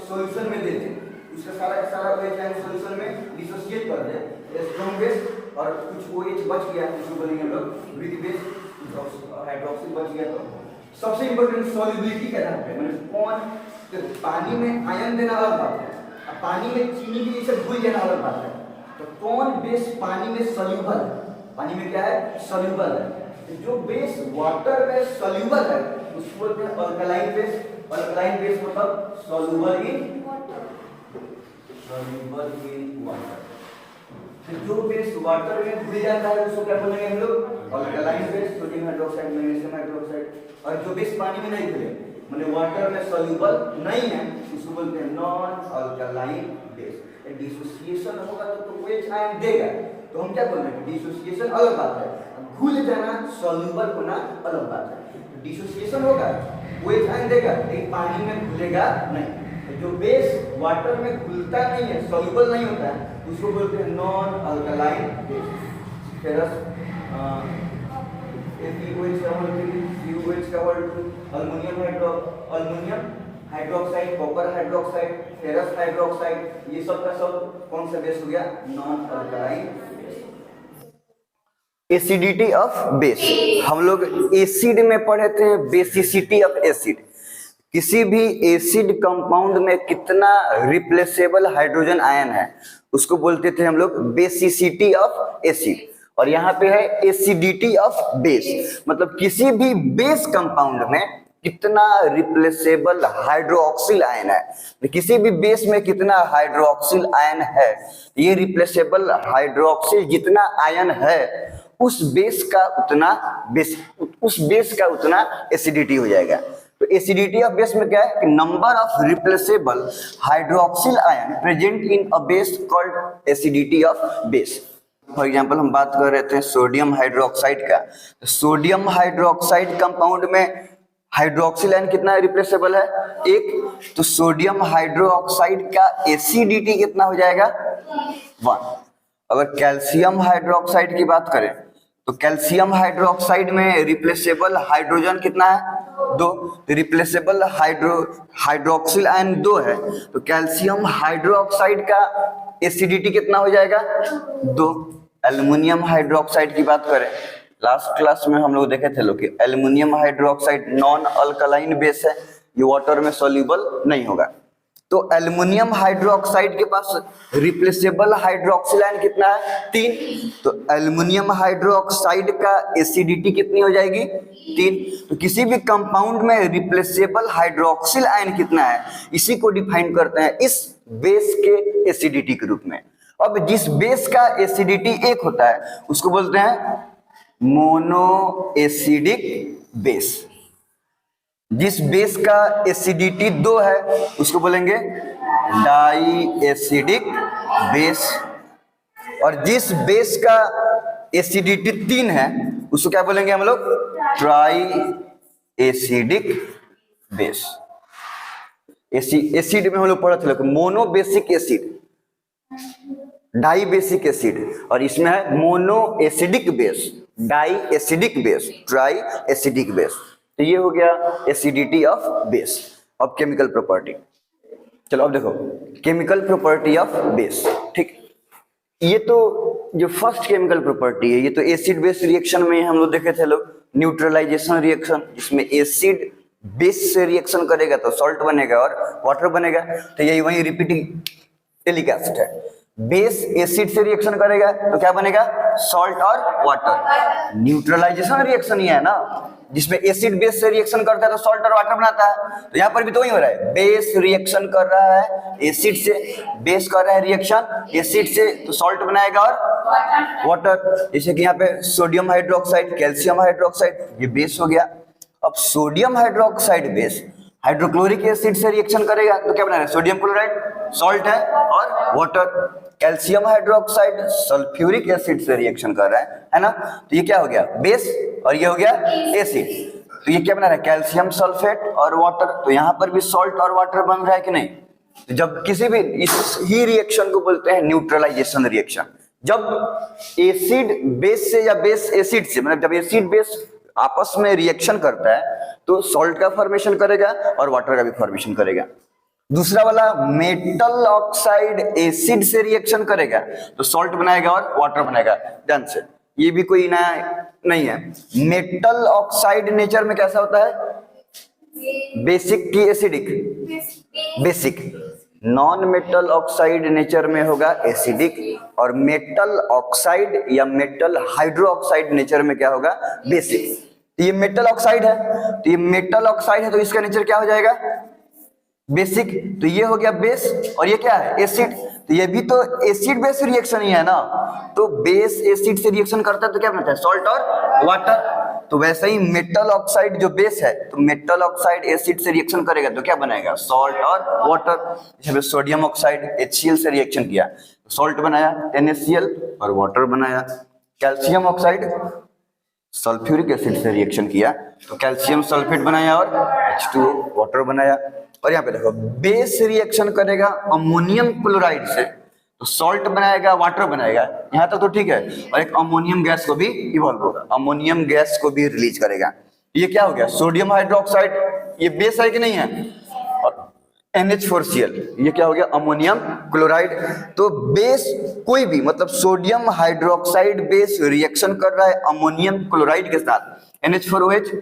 सॉल्यूशन में दे दे, उसका सारा का सारा OH आयन सॉल्यूशन में डिसोसिएट कर दे, स्ट्रॉन्ग बेस, और कुछ OH बच गया उसको बोलेंगे हम लोग वीक बेस, हाइड्रोक्सिल बच गया। तो सबसे इंपॉर्टेंट सॉल्युबिलिटी के आधार पे, मतलब कौन, तो पानी में आयन देना अलग बात है, अब पानी में चीनी की जैसे घुल जाना अलग बात है। तो कौन बेस पानी में सॉल्युबल है, पानी में क्या है, सॉल्युबल है। जो बेस वाटर में सॉल्युबल है उसको बोलते हैं अल्कलाइन बेस। अल्कलाइन बेस मतलब सॉल्युबल इन वाटर। जो बेस वाटर में घुल जाता है उसको क्या बोलेंगे हम लोग, alkaline base, sodium hydroxide, magnesium hydroxide. और जो बेस पानी में नहीं घुले, माने वाटर में सॉल्युबल नहीं है, उसको बोलते हैं नॉन अल्कलाइन बेस। डिसोसिएशन होगा तो OH आयन देगा, तो हम क्या बोल रहे हैं, डिसोसिएशन अलग बात है, घुल जाना सॉल्युबल होना अलग बात है। डिसोसिएशन होगा, OH आयन देगा, लेकिन पानी में घुलेगा नहीं। जो बेस वाटर में घुलता नहीं है, सॉल्युबल नहीं होता है, उसको बोलते हैं non alkaline base. Ferrous FeOH का होल 3, CuOH का whole 2, aluminium hydroxide, copper hydroxide, ferrous hydroxide, ये सब का सब कौन सा बेस हो गया, non alkaline base. Acidity of base, हम लोग एसिड में पढ़े थे बेसिसिटी ऑफ एसिड। किसी भी एसिड कंपाउंड में कितना रिप्लेसेबल हाइड्रोजन आयन है उसको बोलते थे हम लोग बेसिसिटी ऑफ एसिड। और यहाँ पे है एसिडिटी ऑफ बेस, मतलब किसी भी बेस कंपाउंड में कितना रिप्लेसेबल हाइड्रोक्सिल आयन है, किसी भी बेस में कितना हाइड्रोक्सिल आयन है, ये रिप्लेसेबल हाइड्रोक्सिल जितना आयन है उस बेस का उतना एसिडिटी हो जाएगा। तो एसिडिटी ऑफ बेस में क्या है कि number of replaceable hydroxyl ion present in a base called acidity of base. For example हम बात कर रहे थे सोडियम हाइड्रोक्साइड का, सोडियम हाइड्रोक्साइड कंपाउंड में हाइड्रोक्सिल आयन कितना रिप्लेसेबल है, एक। तो सोडियम हाइड्रोक्साइड का एसिडिटी कितना हो जाएगा, 1। अगर कैल्शियम हाइड्रोक्साइड की बात करें तो कैल्शियम हाइड्रोक्साइड में रिप्लेसेबल हाइड्रोजन कितना है, 2। रिप्लेसेबल हाइड्रोक्सिल आयन 2 है, तो कैल्शियम हाइड्रोक्साइड का एसिडिटी कितना हो जाएगा, 2। एल्युमिनियम हाइड्रोक्साइड की बात करें, लास्ट क्लास में हम लोग देखे थे लोग कि aluminium hydroxide non alkaline base है, ये वाटर में सॉल्युबल नहीं होगा। तो एल्युमिनियम हाइड्रोक्साइड के पास रिप्लेसेबल हाइड्रोक्सिल आयन कितना है? 3। तो एल्युमिनियम हाइड्रोक्साइड का एसिडिटी कितनी हो जाएगी? 3। तो किसी भी कंपाउंड में रिप्लेसेबल हाइड्रोक्सिल आयन कितना है, इसी को डिफाइन करते हैं इस बेस के एसिडिटी के रूप में। अब जिस बेस का एसिडिटी 1 होता है उसको बोलते हैं मोनो एसिडिक बेस। जिस बेस का एसिडिटी 2 है उसको बोलेंगे डाई एसिडिक बेस, और जिस बेस का एसिडिटी 3 है उसको क्या बोलेंगे हम लोग? Try acidic base. एसिड में हम लोग पढ़ा था mono basic acid, di basic acid, और इसमें है mono acidic base, di acidic base, tri acidic base. तो ये हो गया एसिडिटी ऑफ बेस। अब केमिकल प्रॉपर्टी, चलो अब देखो केमिकल प्रॉपर्टी ऑफ बेस। ठीक, ये तो जो फर्स्ट केमिकल प्रॉपर्टी है ये तो एसिड बेस रिएक्शन में हम लोग देखे थे लोग, न्यूट्रलाइजेशन रिएक्शन, जिसमें एसिड बेस से रिएक्शन करेगा तो सॉल्ट बनेगा और वाटर बनेगा। तो यही वही रिपीटिंग टेलिक एसिड है, बेस एसिड से रिएक्शन करेगा तो क्या बनेगा? सॉल्ट और वाटर। न्यूट्रलाइजेशन रिएक्शन ही है ना, जिसमें एसिड बेस से रिएक्शन करता है तो सॉल्ट और वाटर बनाता है। तो यहाँ पर भी तो वही हो रहा है, बेस रिएक्शन कर रहा है एसिड से, बेस कर रहा है रिएक्शन एसिड से तो सॉल्ट बनाएगा और वाटर। जैसे कि यहाँ पे सोडियम हाइड्रोक्साइड, कैल्शियम हाइड्रोक्साइड, ये बेस हो गया। अब sodium hydroxide base hydrochloric acid से रिएक्शन करेगा तो क्या बना रहा है? सोडियम क्लोराइड, सॉल्ट है और water. Calcium hydroxide sulphuric acid से रिएक्शन कर रहा है ना, तो ये क्या हो गया? बेस, और ये हो गया एसिड। तो ये क्या बना रहा है? कैल्शियम सल्फेट और वाटर। तो यहाँ पर भी सॉल्ट और वाटर बन रहा है कि नहीं? तो जब किसी भी इस ही रिएक्शन को बोलते हैं न्यूट्रलाइजेशन रिएक्शन। जब एसिड बेस से या बेस एसिड से, मतलब जब एसिड बेस आपस में रिएक्शन करता है तो सॉल्ट का फॉर्मेशन करेगा और वाटर का भी फॉर्मेशन करेगा। दूसरा वाला मेटल ऑक्साइड एसिड से रिएक्शन करेगा तो सॉल्ट बनाएगा और वाटर बनाएगा। ध्यान से, ये भी कोई नया नहीं है। मेटल ऑक्साइड नेचर में कैसा होता है? बेसिक की acidic? Basic. Non metal oxide nature में होगा एसिडिक, और मेटल ऑक्साइड या मेटल हाइड्रोक्साइड नेचर में क्या होगा? बेसिक। तो ये मेटल ऑक्साइड है, तो ये मेटल ऑक्साइड है तो इसका नेचर क्या हो जाएगा? बेसिक। तो ये हो गया बेस, और ये क्या है? एसिड। तो ये भी तो एसिड बेस रिएक्शन ही है ना, तो बेस एसिड से रिएक्शन करता है तो क्या बनता है? सॉल्ट और वाटर। तो वैसे ही मेटल ऑक्साइड जो बेस है तो मेटल ऑक्साइड एसिड से रिएक्शन करेगा तो क्या बनाएगा? सॉल्ट और वाटर। जैसे सोडियम ऑक्साइड HCl से रिएक्शन किया तो सॉल्ट बनाया NaCl और वाटर बनाया। कैल्शियम ऑक्साइड सल्फ्यूरिक एसिड से रिएक्शन किया तो कैल्शियम सल्फेट बनाया और H2O वाटर बनाया। और यहाँ पे देखो बेस रिएक्शन करेगा अमोनियम क्लोराइड से तो सॉल्ट बनाएगा, वाटर बनाएगा, यहाँ तक तो ठीक है। और एक अमोनियम गैस को भी इवॉल्व होगा, अमोनियम गैस को भी रिलीज करेगा। ये क्या हो गया? सोडियम हाइड्रोक्साइड, ये बेस है कि नहीं है? और NH4Cl, ये क्या हो गया? Ammonium chloride. तो बेस कोई भी, मतलब सोडियम हाइड्रोक्साइड बेस रिएक्शन कर रहा है अमोनियम क्लोराइड के साथ NH4OH,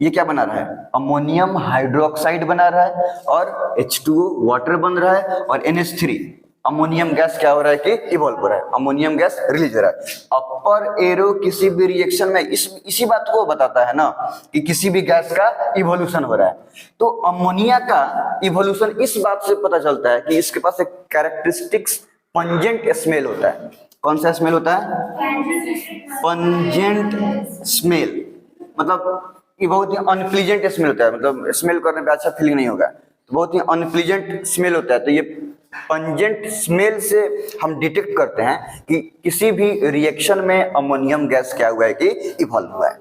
ये क्या बना रहा है? अमोनियम हाइड्रोक्साइड बना रहा है, और H2O वाटर बन रहा है, और NH3 अमोनियम गैस क्या हो रहा है कि इवॉल्व हो रहा है, अमोनियम गैस रिलीज हो रहा है। अपर एरो किसी भी रिएक्शन में इसी बात को बताता है ना कि किसी भी गैस का इवोल्यूशन हो रहा है। तो अमोनिया का इवोल्यूशन इस बात से पता चलता है कि इसके पास एक कैरेक्टरिस्टिक्स पंजेंट स्मेल होता है। कौन सा स्मेल होता है? पंजेंट स्मेल, मतलब ये बहुत ही अनप्लीजेंट स्मेल होता है, मतलब स्मेल करने पे अच्छा फीलिंग नहीं होगा, तो बहुत ही अनप्लीजेंट स्मेल होता है। तो ये पंजेंट स्मेल से हम डिटेक्ट करते हैं कि किसी भी रिएक्शन में अमोनियम गैस क्या हुआ है कि इवॉल्व हुआ है।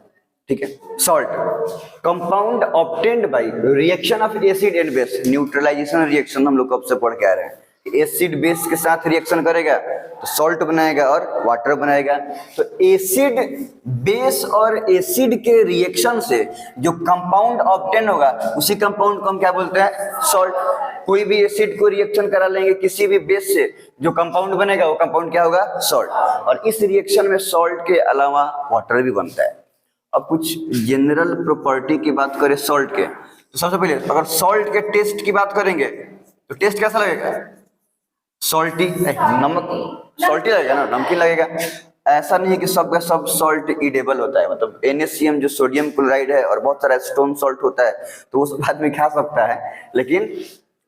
ठीक है। Salt, compound obtained by reaction of acid and base, neutralization reaction हम लोग कब से पढ़ के आ रहे हैं। एसिड बेस के साथ रिएक्शन करेगा तो सॉल्ट बनाएगा और वाटर बनाएगा। तो एसिड बेस और एसिड के रिएक्शन से जो कंपाउंड ऑब्टेन होगा उसी कंपाउंड को हम क्या बोलते हैं, सॉल्ट। कोई भी एसिड को रिएक्शन करा लेंगे किसी भी बेस से, जो कंपाउंड बनेगा वो कंपाउंड क्या होगा, सॉल्ट। और इस रिएक्शन में सॉल्ट के अलावा वाटर भी बनता है। अब कुछ जनरल प्रॉपर्टी की बात करें सॉल्ट के, तो सबसे पहले अगर सॉल्ट के टेस्ट की बात करेंगे तो टेस्ट कैसा लगेगा, सॉल्टी, नमक सॉल्टी लगेगा ना, नमकीन लगेगा। ऐसा नहीं है कि सब का सब सॉल्ट इडेबल होता है, मतलब NaCl जो सोडियम क्लोराइड है और बहुत सारा स्टोन सॉल्ट होता है तो वो सब आदमी खा सकता है, लेकिन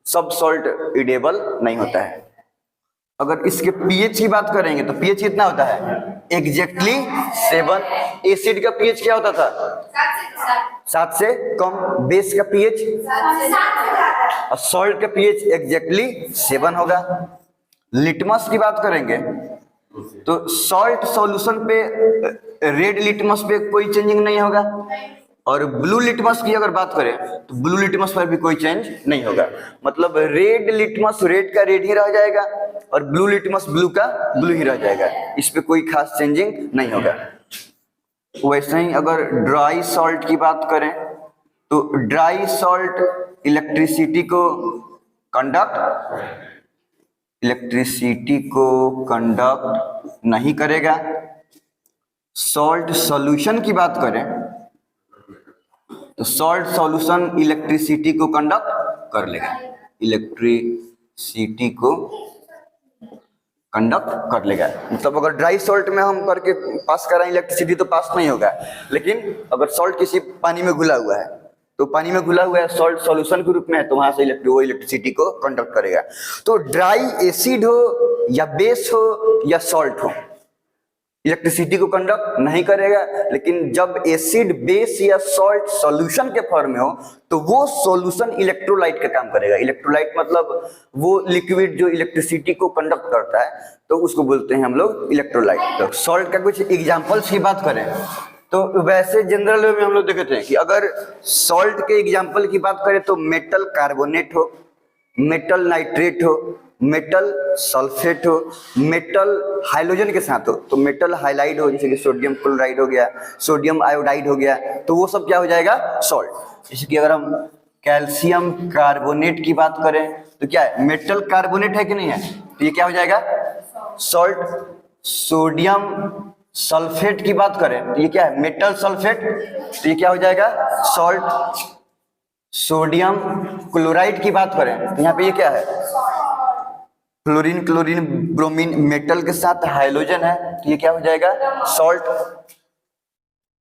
सब सॉल्ट इडेबल नहीं होता है। अगर इसके पीएच की बात करेंगे तो पीएच कितना होता है, एग्जैक्टली 7। एसिड का पीएच क्या होता था, 7 से कम। बेस का पीएच और सॉल्ट का पीएच एग्जैक्टली 7 होगा। लिटमस की बात करेंगे तो सॉल्ट सॉल्यूशन पे रेड लिटमस पे कोई चेंजिंग नहीं होगा, और ब्लू लिटमस की अगर बात करें तो ब्लू लिटमस पर भी कोई चेंज नहीं होगा। मतलब रेड लिटमस रेड का रेड ही रह जाएगा और ब्लू लिटमस ब्लू का ब्लू ही रह जाएगा, इस पे कोई खास चेंजिंग नहीं होगा। वैसे ही अगर ड्राई सॉल्ट की बात करें तो ड्राई सॉल्ट इलेक्ट्रिसिटी को कंडक्ट नहीं करेगा। सॉल्ट सॉल्यूशन की बात करें तो सॉल्ट सॉल्यूशन इलेक्ट्रिसिटी को कंडक्ट कर लेगा, इलेक्ट्रिसिटी को कंडक्ट कर लेगा। मतलब अगर ड्राई सॉल्ट में हम करके पास कराएं इलेक्ट्रिसिटी तो पास नहीं होगा, लेकिन अगर सॉल्ट किसी पानी में घुला हुआ है तो पानी में घुला हुआ है सॉल्ट सॉल्यूशन के रूप में है तो वहां से वो इलेक्ट्रिसिटी को कंडक्ट करेगा। तो ड्राई एसिड हो या बेस हो या सॉल्ट हो, इलेक्ट्रिसिटी को कंडक्ट नहीं करेगा। लेकिन जब एसिड बेस या सॉल्ट सॉल्यूशन के फॉर्म में हो तो वो सॉल्यूशन इलेक्ट्रोलाइट का काम करेगा। इलेक्ट्रोलाइट मतलब वो लिक्विड जो इलेक्ट्रिसिटी को कंडक्ट करता है, तो उसको बोलते हैं हम लोग इलेक्ट्रोलाइट। तो सॉल्ट का कुछ एग्जांपल्स की बात करें तो वैसे जनरल में हम लोग देखते हैं कि अगर सॉल्ट के एग्जांपल की बात करें तो मेटल कार्बोनेट हो, मेटल नाइट्रेट हो, मेटल सल्फेट हो, मेटल हाइड्रोजन के साथ हो तो मेटल हाइलाइड हो, जैसे कि सोडियम क्लोराइड हो गया, सोडियम आयोडाइड हो गया, तो वो सब क्या हो जाएगा, सॉल्ट। जैसे कि अगर हम कैल्शियम कार्बोनेट की बात करें तो क्या है, मेटल कार्बोनेट है कि नहीं है, तो ये क्या हो जाएगा, सॉल्ट। सोडियम सल्फेट की बात करें तो ये क्या है, मेटल सल्फेट, तो ये क्या हो जाएगा, सॉल्ट। सोडियम क्लोराइड की बात करें तो यहाँ पे ये क्या है, क्लोरीन ब्रोमीन मेटल के साथ हाइड्रोजन है तो ये क्या हो जाएगा, सॉल्ट।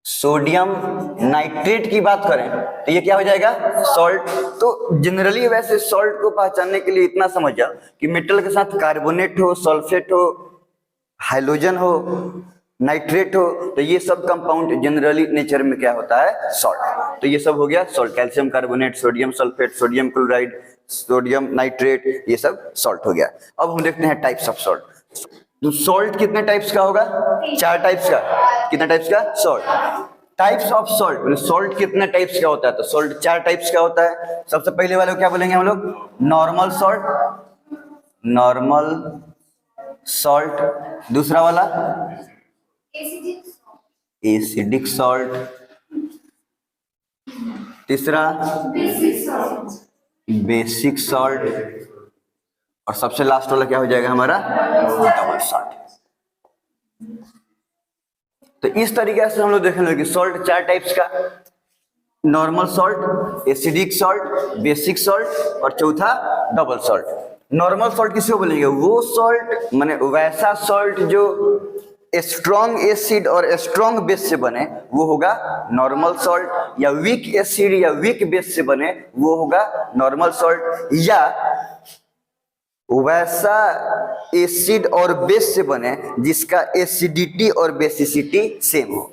सोडियम नाइट्रेट की बात करें तो ये क्या हो जाएगा, सॉल्ट। तो जनरली वैसे सॉल्ट को पहचानने के लिए इतना समझ जाओ कि मेटल के साथ कार्बोनेट हो, सल्फेट हो, हाइड्रोजन हो, नाइट्रेट हो, तो ये सब कंपाउंड जनरली नेचर में क्या होता है, सॉल्ट। तो ये सब हो गया salt, calcium carbonate, sodium sulphate, sodium chloride, sodium nitrate, ये सब सॉल्ट हो गया। अब हम देखते हैं टाइप्स ऑफ सॉल्ट। तो सॉल्ट कितने टाइप्स का होगा, 4 टाइप्स का। कितने टाइप्स का, salt. Types of salt, salt कितने टाइप्स का होता है, तो सॉल्ट 4 टाइप्स का होता है। सबसे पहले वाले को क्या बोलेंगे हम लोग, नॉर्मल सॉल्ट, नॉर्मल सॉल्ट। दूसरा वाला एसिडिक सॉल्ट। तीसरा बेसिक सॉल्ट। और सबसे लास्ट वाला क्या हो जाएगा हमारा, डबल सॉल्ट। तो इस तरीके से हम लोग देखेंगे कि सॉल्ट 4 टाइप्स का, normal salt, acidic salt, basic salt और चौथा डबल सॉल्ट। नॉर्मल सॉल्ट किसको बोलेंगे, वो सॉल्ट माने वैसा सॉल्ट जो स्ट्रॉन्ग एसिड और स्ट्रॉन्ग बेस से बने वो होगा नॉर्मल सॉल्ट, या वीक एसिड या वीक बेस से बने वो होगा नॉर्मल सॉल्ट, या वैसा एसिड और बेस से बने जिसका एसिडिटी और बेसिसिटी सेम हो।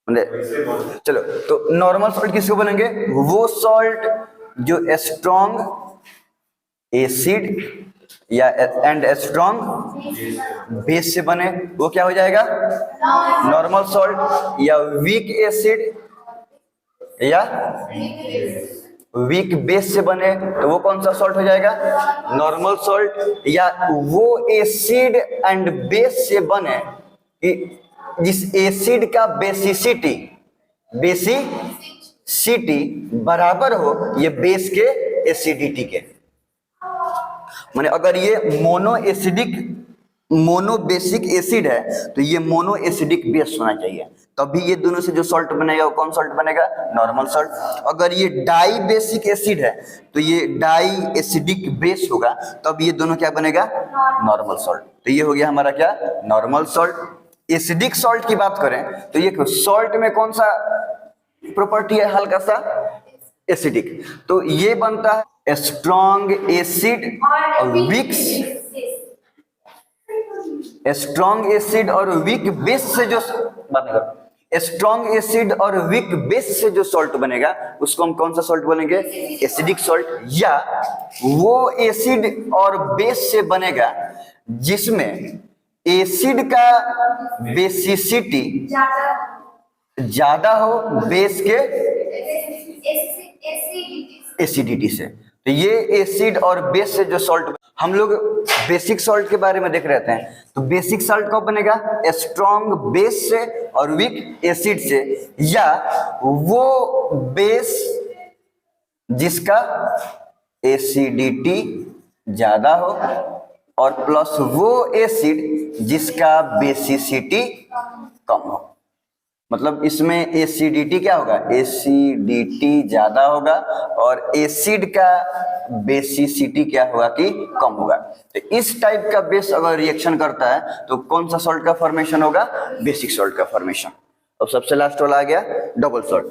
चलो, तो नॉर्मल सॉल्ट किसको बनेंगे, वो सॉल्ट जो स्ट्रॉन्ग एसिड या एंड स्ट्रॉन्ग बेस से बने वो क्या हो जाएगा, नॉर्मल सॉल्ट, या वीक एसिड या वीक बेस से बने तो वो कौन सा सॉल्ट हो जाएगा? Normal salt. या वो एसिड एंड बेस से बने कि जिस एसिड का बेसिसिटी बराबर हो ये बेस के एसिडिटी के। माने अगर ये मोनोबेसिक एसिड है तो ये मोनो एसिडिक बेस होना चाहिए, तभी ये दोनों से जो सॉल्ट बनेगा वो कौन सॉल्ट बनेगा? Normal salt. अगर ये डाई बेसिक एसिड है तो ये डाई एसिडिक बेस होगा, तब ये दोनों क्या बनेगा? Normal salt. तो ये हो गया हमारा क्या? Normal salt. एसिडिक सॉल्ट की बात करें तो ये सॉल्ट में कौन सा प्रॉपर्टी है? हल्का सा एसिडिक। तो ये बनता है स्ट्रॉन्ग एसिड और स्ट्रॉन्ग एसिड और वीक बेस से जो बात करो, स्ट्रॉन्ग एसिड और वीक बेस से जो सॉल्ट बनेगा उसको हम कौन सा सॉल्ट बोलेंगे? Acidic salt. या वो एसिड और बेस से बनेगा जिसमें एसिड का बेसिसिटी ज्यादा हो बेस के एसिडिटी से। तो ये एसिड और बेस से जो सॉल्ट, हम लोग बेसिक सॉल्ट के बारे में देख रहे थे, तो बेसिक सॉल्ट कब बनेगा? स्ट्रॉन्ग बेस से और वीक एसिड से, या वो बेस जिसका एसिडिटी ज्यादा हो और प्लस वो एसिड जिसका बेसिसिटी कम हो। मतलब इसमें एसिडिटी क्या होगा? एसिडिटी ज्यादा होगा और एसिड का बेसिसिटी क्या होगा कि कम होगा। तो इस टाइप का बेस अगर रिएक्शन करता है तो कौन सा सॉल्ट का फॉर्मेशन होगा? बेसिक सॉल्ट का फॉर्मेशन। अब सबसे लास्ट वाला आ गया डबल सॉल्ट।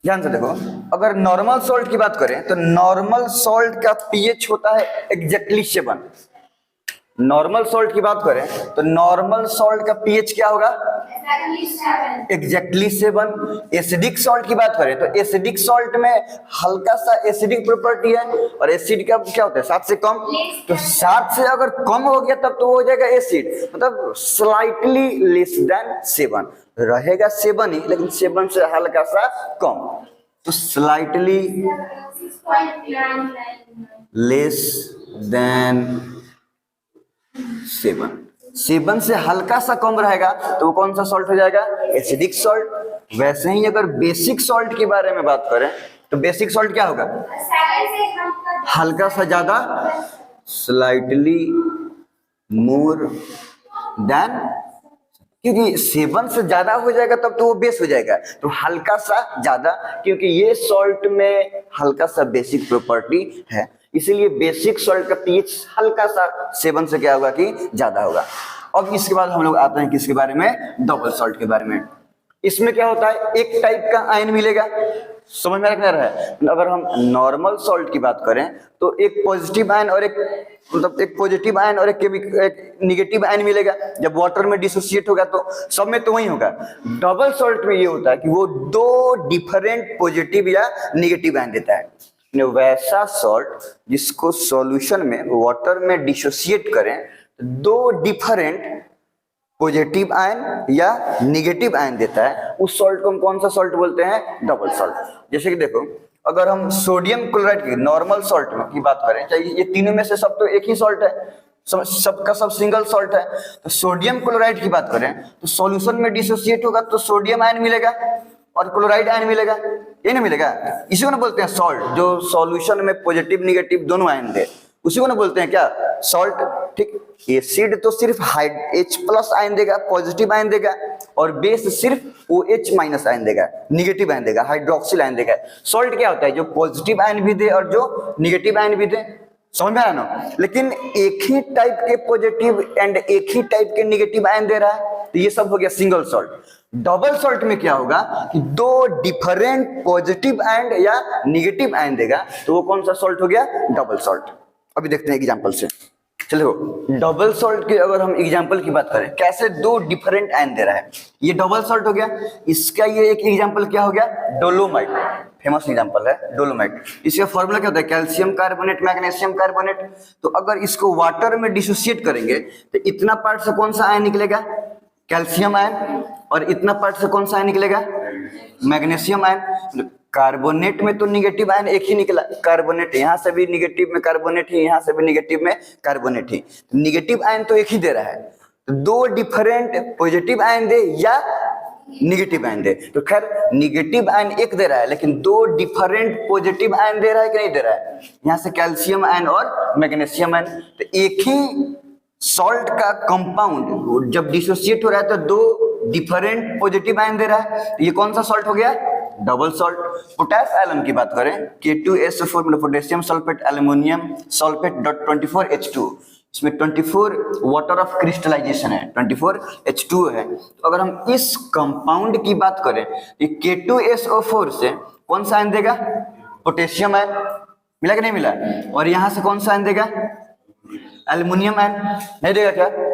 ध्यान से देखो, अगर नॉर्मल सॉल्ट की बात करें तो नॉर्मल सॉल्ट का पीएच होता है एग्जैक्टली 7। नॉर्मल सॉल्ट की बात करें तो नॉर्मल सॉल्ट का पीएच क्या होगा? एग्जैक्टली 7। एसिडिक सॉल्ट की बात करें तो एसिडिक सॉल्ट में हल्का सा एसिडिक प्रॉपर्टी है और एसिड का क्या होता है? 7 से कम। तो 7 से अगर कम हो गया तब तो वो हो जाएगा एसिड, मतलब स्लाइटली लेस देन 7 रहेगा, 7 ही, लेकिन 7 से हल्का सा कम। तो स्लाइटली लेस देन 7 से हल्का सा कम रहेगा तो वो कौन सा सॉल्ट हो जाएगा? Acidic salt. वैसे ही अगर बेसिक सॉल्ट के बारे में बात करें तो बेसिक सॉल्ट क्या होगा? हल्का सा ज्यादा, स्लाइटली मोर देन, क्योंकि 7 से ज्यादा हो जाएगा तब तो वो बेस हो जाएगा। तो हल्का सा ज्यादा, क्योंकि ये सॉल्ट में हल्का सा बेसिक प्रॉपर्टी है, इसीलिए बेसिक सॉल्ट का पीएच हल्का सा 7 से क्या होगा कि ज्यादा होगा। अब इसके बाद हम लोग आते हैं किसके बारे में? डबल सॉल्ट के बारे में। इसमें क्या होता है? एक टाइप का आयन मिलेगा, समझ में रखना है। अगर हम नॉर्मल सॉल्ट की बात करें तो एक पॉजिटिव आयन और एक पॉजिटिव आयन और एक निगेटिव आयन मिलेगा। जब वाटर में डिसोसिएट होगा तो सब में तो वही होगा। डबल सॉल्ट में ये होता है कि वो 2 डिफरेंट पॉजिटिव या निगेटिव आयन देता है। वैसा सॉल्ट जिसको सॉल्यूशन में वाटर में डिसोसिएट करें, 2 डिफरेंट पॉजिटिव आयन या नेगेटिव आयन देता है, उस सॉल्ट को हम कौन सा सॉल्ट बोलते हैं? Double salt. जैसे कि देखो, अगर हम सोडियम क्लोराइड की नॉर्मल सॉल्ट में की बात करें, चाहिए ये तीनों में से सब तो एक ही सॉल्ट है, सबका सब सिंगल सॉल्ट है। तो सोडियम क्लोराइड की बात करें तो सॉल्यूशन में डिसोसिएट होगा तो सोडियम आयन मिलेगा और क्लोराइड आयन मिलेगा, ये नहीं मिलेगा। इसी को ना बोलते हैं सॉल्ट, जो सॉल्यूशन में पॉजिटिव निगेटिव दोनों आयन दे, उसी को ना बोलते हैं क्या? सॉल्ट। ठीक, एसिड तो सिर्फ H+ आयन देगा, पॉजिटिव आयन देगा, और बेस सिर्फ OH- आयन देगा, निगेटिव आयन देगा, हाइड्रोक्सिल आयन देगा। सॉल्ट क्या होता है? जो पॉजिटिव आयन भी दे और जो निगेटिव आयन भी दे। समझ में आ रहा ना? लेकिन एक ही टाइप के पॉजिटिव एंड एक ही टाइप के निगेटिव आयन दे रहा है, तो ये सब हो गया सिंगल सॉल्ट। डबल सॉल्ट में क्या होगा कि 2 डिफरेंट पॉजिटिव आयन या निगेटिव आयन देगा, तो वो कौन सा सॉल्ट हो गया? Double salt. अभी देखते हैं एग्जांपल से। चलो, डबल सॉल्ट के अगर हम एग्जांपल की बात करें, कैसे 2 डिफरेंट आयन दे रहा है, ये डबल सॉल्ट हो गया। इसका ये एक एग्जांपल क्या हो गया? डोलोमाइट, फेमस एग्जांपल है डोलोमाइट। इसका फॉर्मूला क्या होता है? Calcium carbonate, magnesium carbonate. तो अगर इसको वाटर में डिसोसिएट करेंगे तो इतना पार्ट से कौन सा आयन निकलेगा? कैल्शियम आयन, और इतना पार्ट से कौन सा आयन निकलेगा? Magnesium ion. कार्बोनेट में तो निगेटिव आयन एक ही निकला, कार्बोनेट यहाँ से भी निगेटिव में कार्बोनेट ही, यहाँ से भी निगेटिव में कार्बोनेट ही, निगेटिव आयन तो एक ही दे रहा है, तो दो डिफरेंट पॉजिटिव आयन दे या निगेटिव आयन दे। तो खैर निगेटिव आयन एक दे रहा है लेकिन दो डिफरेंट पॉजिटिव आयन दे रहा है कि नहीं दे रहा है, यहाँ से कैल्शियम आयन और मैग्नीशियम आयन। तो एक ही सॉल्ट का कंपाउंड जब डिसोसिएट हो रहा है तो दो डिफरेंट पॉजिटिव आयन दे रहा है, तो ये कौन सा सॉल्ट हो गया, डबल सॉल्ट। पोटेश एलम की बात करें, K2SO4 मतलब potassium sulphate aluminium sulphate .24H2, इसमें 24 वाटर ऑफ क्रिस्टलाइजेशन है, 24H2 है। तो अगर हम इस कंपाउंड की बात करें तो K2SO4 से कौन सा आयन देगा, पोटेशियम आयन, मिला कि नहीं मिला, और यहां से कौन सा आयन देगा, एल्युमिनियम आयन, नहीं देगा क्या।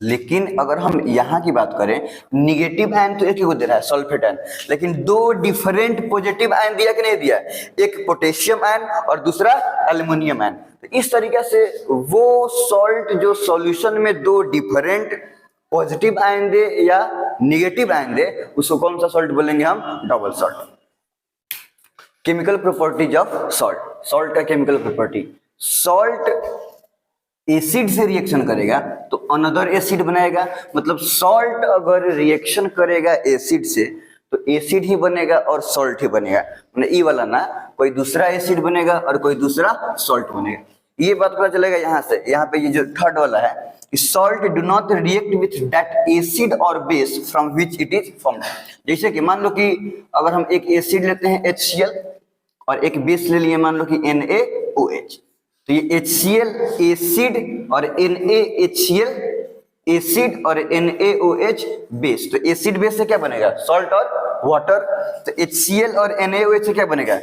लेकिन अगर हम यहाँ की बात करें, निगेटिव आयन तो एक ही को दे रहा है सल्फेट आयन, लेकिन दो डिफरेंट पॉजिटिव आयन दिया कि नहीं दिया, एक पोटेशियम आयन और दूसरा एल्युमिनियम आयन। तो इस तरीके से वो सॉल्ट जो सॉल्यूशन में दो डिफरेंट पॉजिटिव आयन दे या निगेटिव आयन दे, उसको कौन सा सॉल्ट बोलेंगे हम, double salt. Chemical properties of salt, salt का केमिकल प्रॉपर्टी, सॉल्ट एसिड से रिएक्शन करेगा तो अनदर एसिड बनाएगा, मतलब सॉल्ट अगर रिएक्शन करेगा एसिड से तो एसिड ही बनेगा और सॉल्ट ही बनेगा, मतलब ई वाला ना, कोई दूसरा एसिड बनेगा और कोई दूसरा सॉल्ट बनेगा। ये बात पता चलेगा यहाँ से, यहाँ पे ये जो थर्ड वाला है, salt do not react with that acid और base from which it is formed. जैसे कि मान लो कि अगर हम एक एसिड लेते हैं HCl और एक बेस ले लिए मान लो कि NaOH, तो ये HCl एसिड और NaHCl एसिड और NaOH बेस, तो एसिड बेस से क्या बनेगा, सॉल्ट और वाटर। तो HCl और NaOH से क्या बनेगा,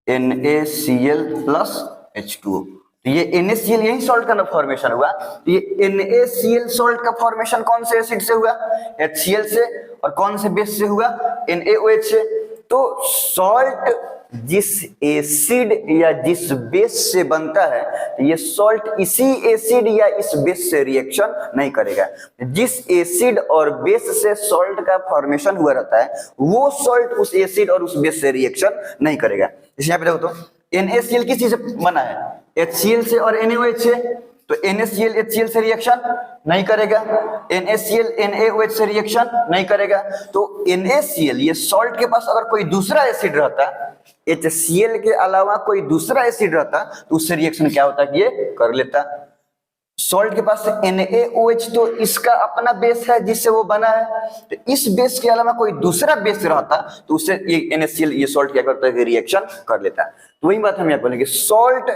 NaCl प्लस H2O। तो ये NaCl यही सॉल्ट का ना फॉर्मेशन हुआ, तो ये NaCl सॉल्ट का फॉर्मेशन कौन से एसिड से हुआ, HCl से, और कौन से बेस से हुआ, NaOH से। तो सॉल्ट जिस एसिड या जिस बेस से बनता है, ये सॉल्ट इसी एसिड या इस बेस से रिएक्शन नहीं करेगा। जिस एसिड और बेस से सॉल्ट का फॉर्मेशन हुआ रहता है वो सॉल्ट उस एसिड और उस बेस से रिएक्शन नहीं करेगा। इस यहाँ पे देखो तो NaCl किस चीज से बना है, HCl से और NaOH से, तो NaCl HCl से रिएक्शन नहीं करेगा, NaCl NaOH से रिएक्शन नहीं करेगा। तो NaCl ये सॉल्ट के पास अगर कोई दूसरा एसिड रहता, HCl के अलावा कोई दूसरा एसिड रहता, तो उससे रिएक्शन क्या होता कि ये कर लेता। सॉल्ट के पास NaOH तो इसका अपना बेस है जिससे वो बना है, तो इस बेस के अलावा कोई दूसरा बेस रहता तो उससे ये NaCl ये सॉल्ट क्या करता है, रिएक्शन कर लेता। तो वही बात हम यहाँ बोलेंगे, सॉल्ट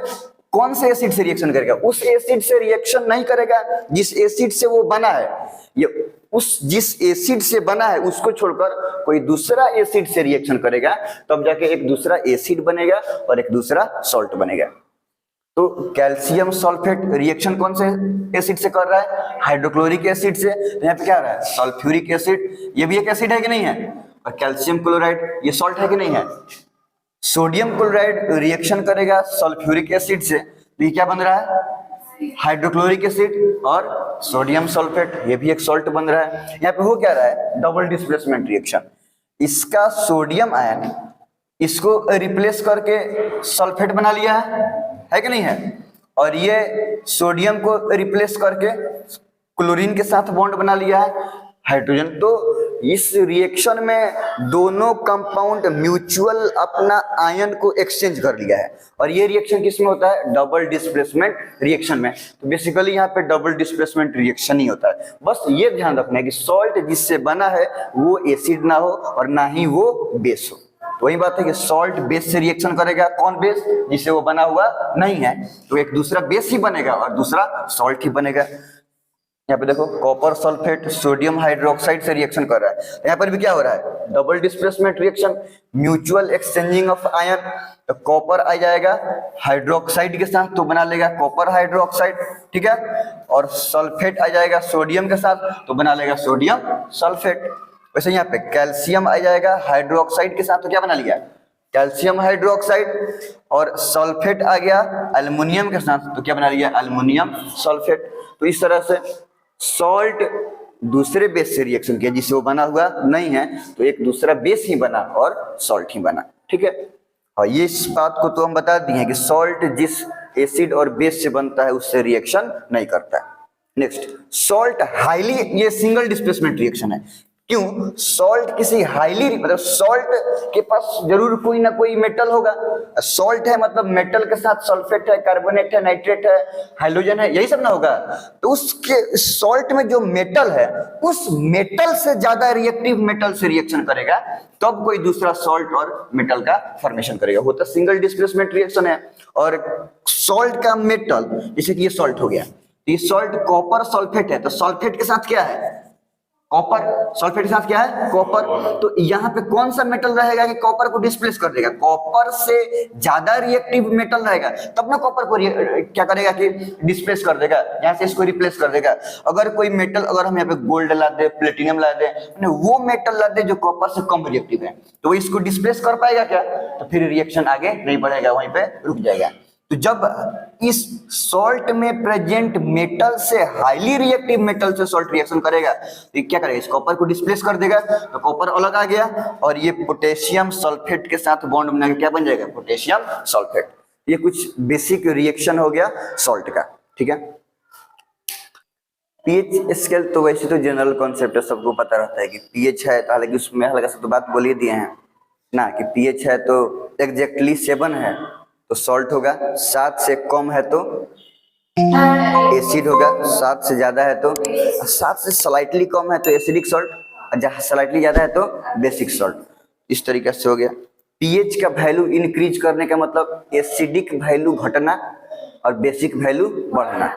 कौन से एसिड से रिएक्शन करेगा, उस एसिड से रिएक्शन नहीं करेगा जिस एसिड से वो बना है, ये उस जिस एसिड से बना है उसको छोड़कर कोई दूसरा एसिड से रिएक्शन करेगा, तब जाके एक दूसरा एसिड बनेगा और एक दूसरा सॉल्ट बनेगा। तो कैल्शियम सल्फेट रिएक्शन कौन से एसिड से कर रहा है, हाइड्रोक्लोरिक एसिड से। तो यहाँ पे क्या आ रहा है, सल्फ्यूरिक एसिड, ये भी एक एसिड है कि नहीं है, और कैल्शियम क्लोराइड ये सॉल्ट है कि नहीं है। सोडियम क्लोराइड रिएक्शन करेगा सल्फ्यूरिक एसिड से, तो ये क्या बन रहा है, हाइड्रोक्लोरिक एसिड और सोडियम सल्फेट, ये भी एक सॉल्ट बन रहा है। यहाँ पे हो क्या रहा है, डबल डिस्प्लेसमेंट रिएक्शन, इसका सोडियम आयन इसको रिप्लेस करके सल्फेट बना लिया है कि नहीं है, और ये सोडियम को रिप्लेस करके क्लोरीन के साथ बॉन्ड बना लिया है, हाइड्रोजन। तो इस रिएक्शन में दोनों कंपाउंड म्यूचुअल अपना आयन को एक्सचेंज कर लिया है, और ये रिएक्शन किस में होता है, डबल डिस्प्लेसमेंट रिएक्शन में। तो बेसिकली यहाँ पे डबल डिस्प्लेसमेंट रिएक्शन ही होता है। बस ये ध्यान रखना है कि सॉल्ट जिससे बना है वो एसिड ना हो और ना ही वो बेस हो। तो वही बात है कि सॉल्ट बेस से रिएक्शन करेगा, कौन बेस, जिससे वो बना हुआ नहीं है, तो एक दूसरा बेस ही बनेगा और दूसरा सॉल्ट ही बनेगा। यहाँ पे देखो कॉपर सल्फेट सोडियम हाइड्रोक्साइड से रिएक्शन कर रहा है, यहाँ पर भी क्या हो रहा है, double displacement reaction, mutual exchanging of ion. तो कॉपर आ जाएगा हाइड्रोक्साइड के साथ तो बना लेगा कॉपर हाइड्रोक्साइड, ठीक है, और सल्फेट आ जाएगा सोडियम के साथ तो बना लेगा सोडियम सल्फेट। वैसे यहाँ पे कैल्शियम आ जाएगा हाइड्रोक्साइड के साथ तो क्या बना लिया, कैल्शियम हाइड्रोक्साइड, और सल्फेट आ गया एल्युमिनियम के साथ तो क्या बना लिया, एल्युमिनियम सल्फेट। तो इस तरह से सॉल्ट दूसरे बेस से रिएक्शन किया जिससे वो बना हुआ नहीं है, तो एक दूसरा बेस ही बना और सॉल्ट ही बना। ठीक है, और ये इस बात को तो हम बता दिए हैं कि सॉल्ट जिस एसिड और बेस से बनता है उससे रिएक्शन नहीं करता है। नेक्स्ट, सॉल्ट हाईली, ये सिंगल डिस्प्लेसमेंट रिएक्शन है। क्यों? सॉल्ट किसी हाईली, मतलब सॉल्ट के पास जरूर कोई ना कोई मेटल होगा। सॉल्ट है मतलब मेटल के साथ सल्फेट है, कार्बोनेट है, नाइट्रेट है, हाइड्रोजन है, यही सब ना होगा। तो उसके सॉल्ट में जो मेटल है उस मेटल से ज्यादा रिएक्टिव मेटल से रिएक्शन करेगा, तब कोई दूसरा सॉल्ट और मेटल का फॉर्मेशन करेगा। वो तो सिंगल डिस्प्लेसमेंट रिएक्शन है। और सॉल्ट का मेटल, जैसे कि ये सॉल्ट हो गया, ये सॉल्ट कॉपर सल्फेट है, तो सल्फेट के साथ क्या है? कॉपर। सल्फेट के साथ क्या है? कॉपर। तो यहाँ पे कौन सा मेटल रहेगा कि कॉपर को डिस्प्लेस कर देगा? कॉपर से ज्यादा रिएक्टिव मेटल रहेगा, तब ना कॉपर को क्या करेगा कि डिस्प्लेस कर देगा, यहाँ से इसको रिप्लेस कर देगा। अगर कोई मेटल, अगर हम यहाँ पे गोल्ड ला दे, प्लेटिनियम ला दे, वो मेटल ला दे जो कॉपर से कम रिएक्टिव है, तो वो इसको डिस्प्लेस कर पाएगा क्या? तो फिर रिएक्शन आगे नहीं बढ़ेगा, वहीं पे रुक जाएगा। तो जब इस सॉल्ट में प्रेजेंट मेटल से हाईली रिएक्टिव मेटल से सॉल्ट रिएक्शन करेगा, तो क्या करेगा? इस कॉपर को डिस्प्लेस कर देगा, तो कॉपर अलग आ गया और ये पोटेशियम सल्फेट के साथ बॉन्ड बना के क्या बन जाएगा? Potassium sulphate. ये कुछ बेसिक रिएक्शन हो गया सॉल्ट का। ठीक है, पीएच स्केल तो वैसे तो जनरल कॉन्सेप्ट है, सबको पता रहता है कि पीएच है, हालांकि उसमें हल्का सा तो बात बोल ही दिए हैं ना कि पीएच है तो एग्जैक्टली 7 है तो सॉल्ट होगा, 7 से कम है तो एसिड होगा, 7 से ज्यादा है तो, 7 से स्लाइटली कम है तो एसिडिक सॉल्ट, और जहाँ स्लाइटली ज्यादा है तो बेसिक सॉल्ट। इस तरीके से हो गया। पीएच का वैल्यू इंक्रीज करने का मतलब एसिडिक वैल्यू घटना और बेसिक वैल्यू बढ़ना।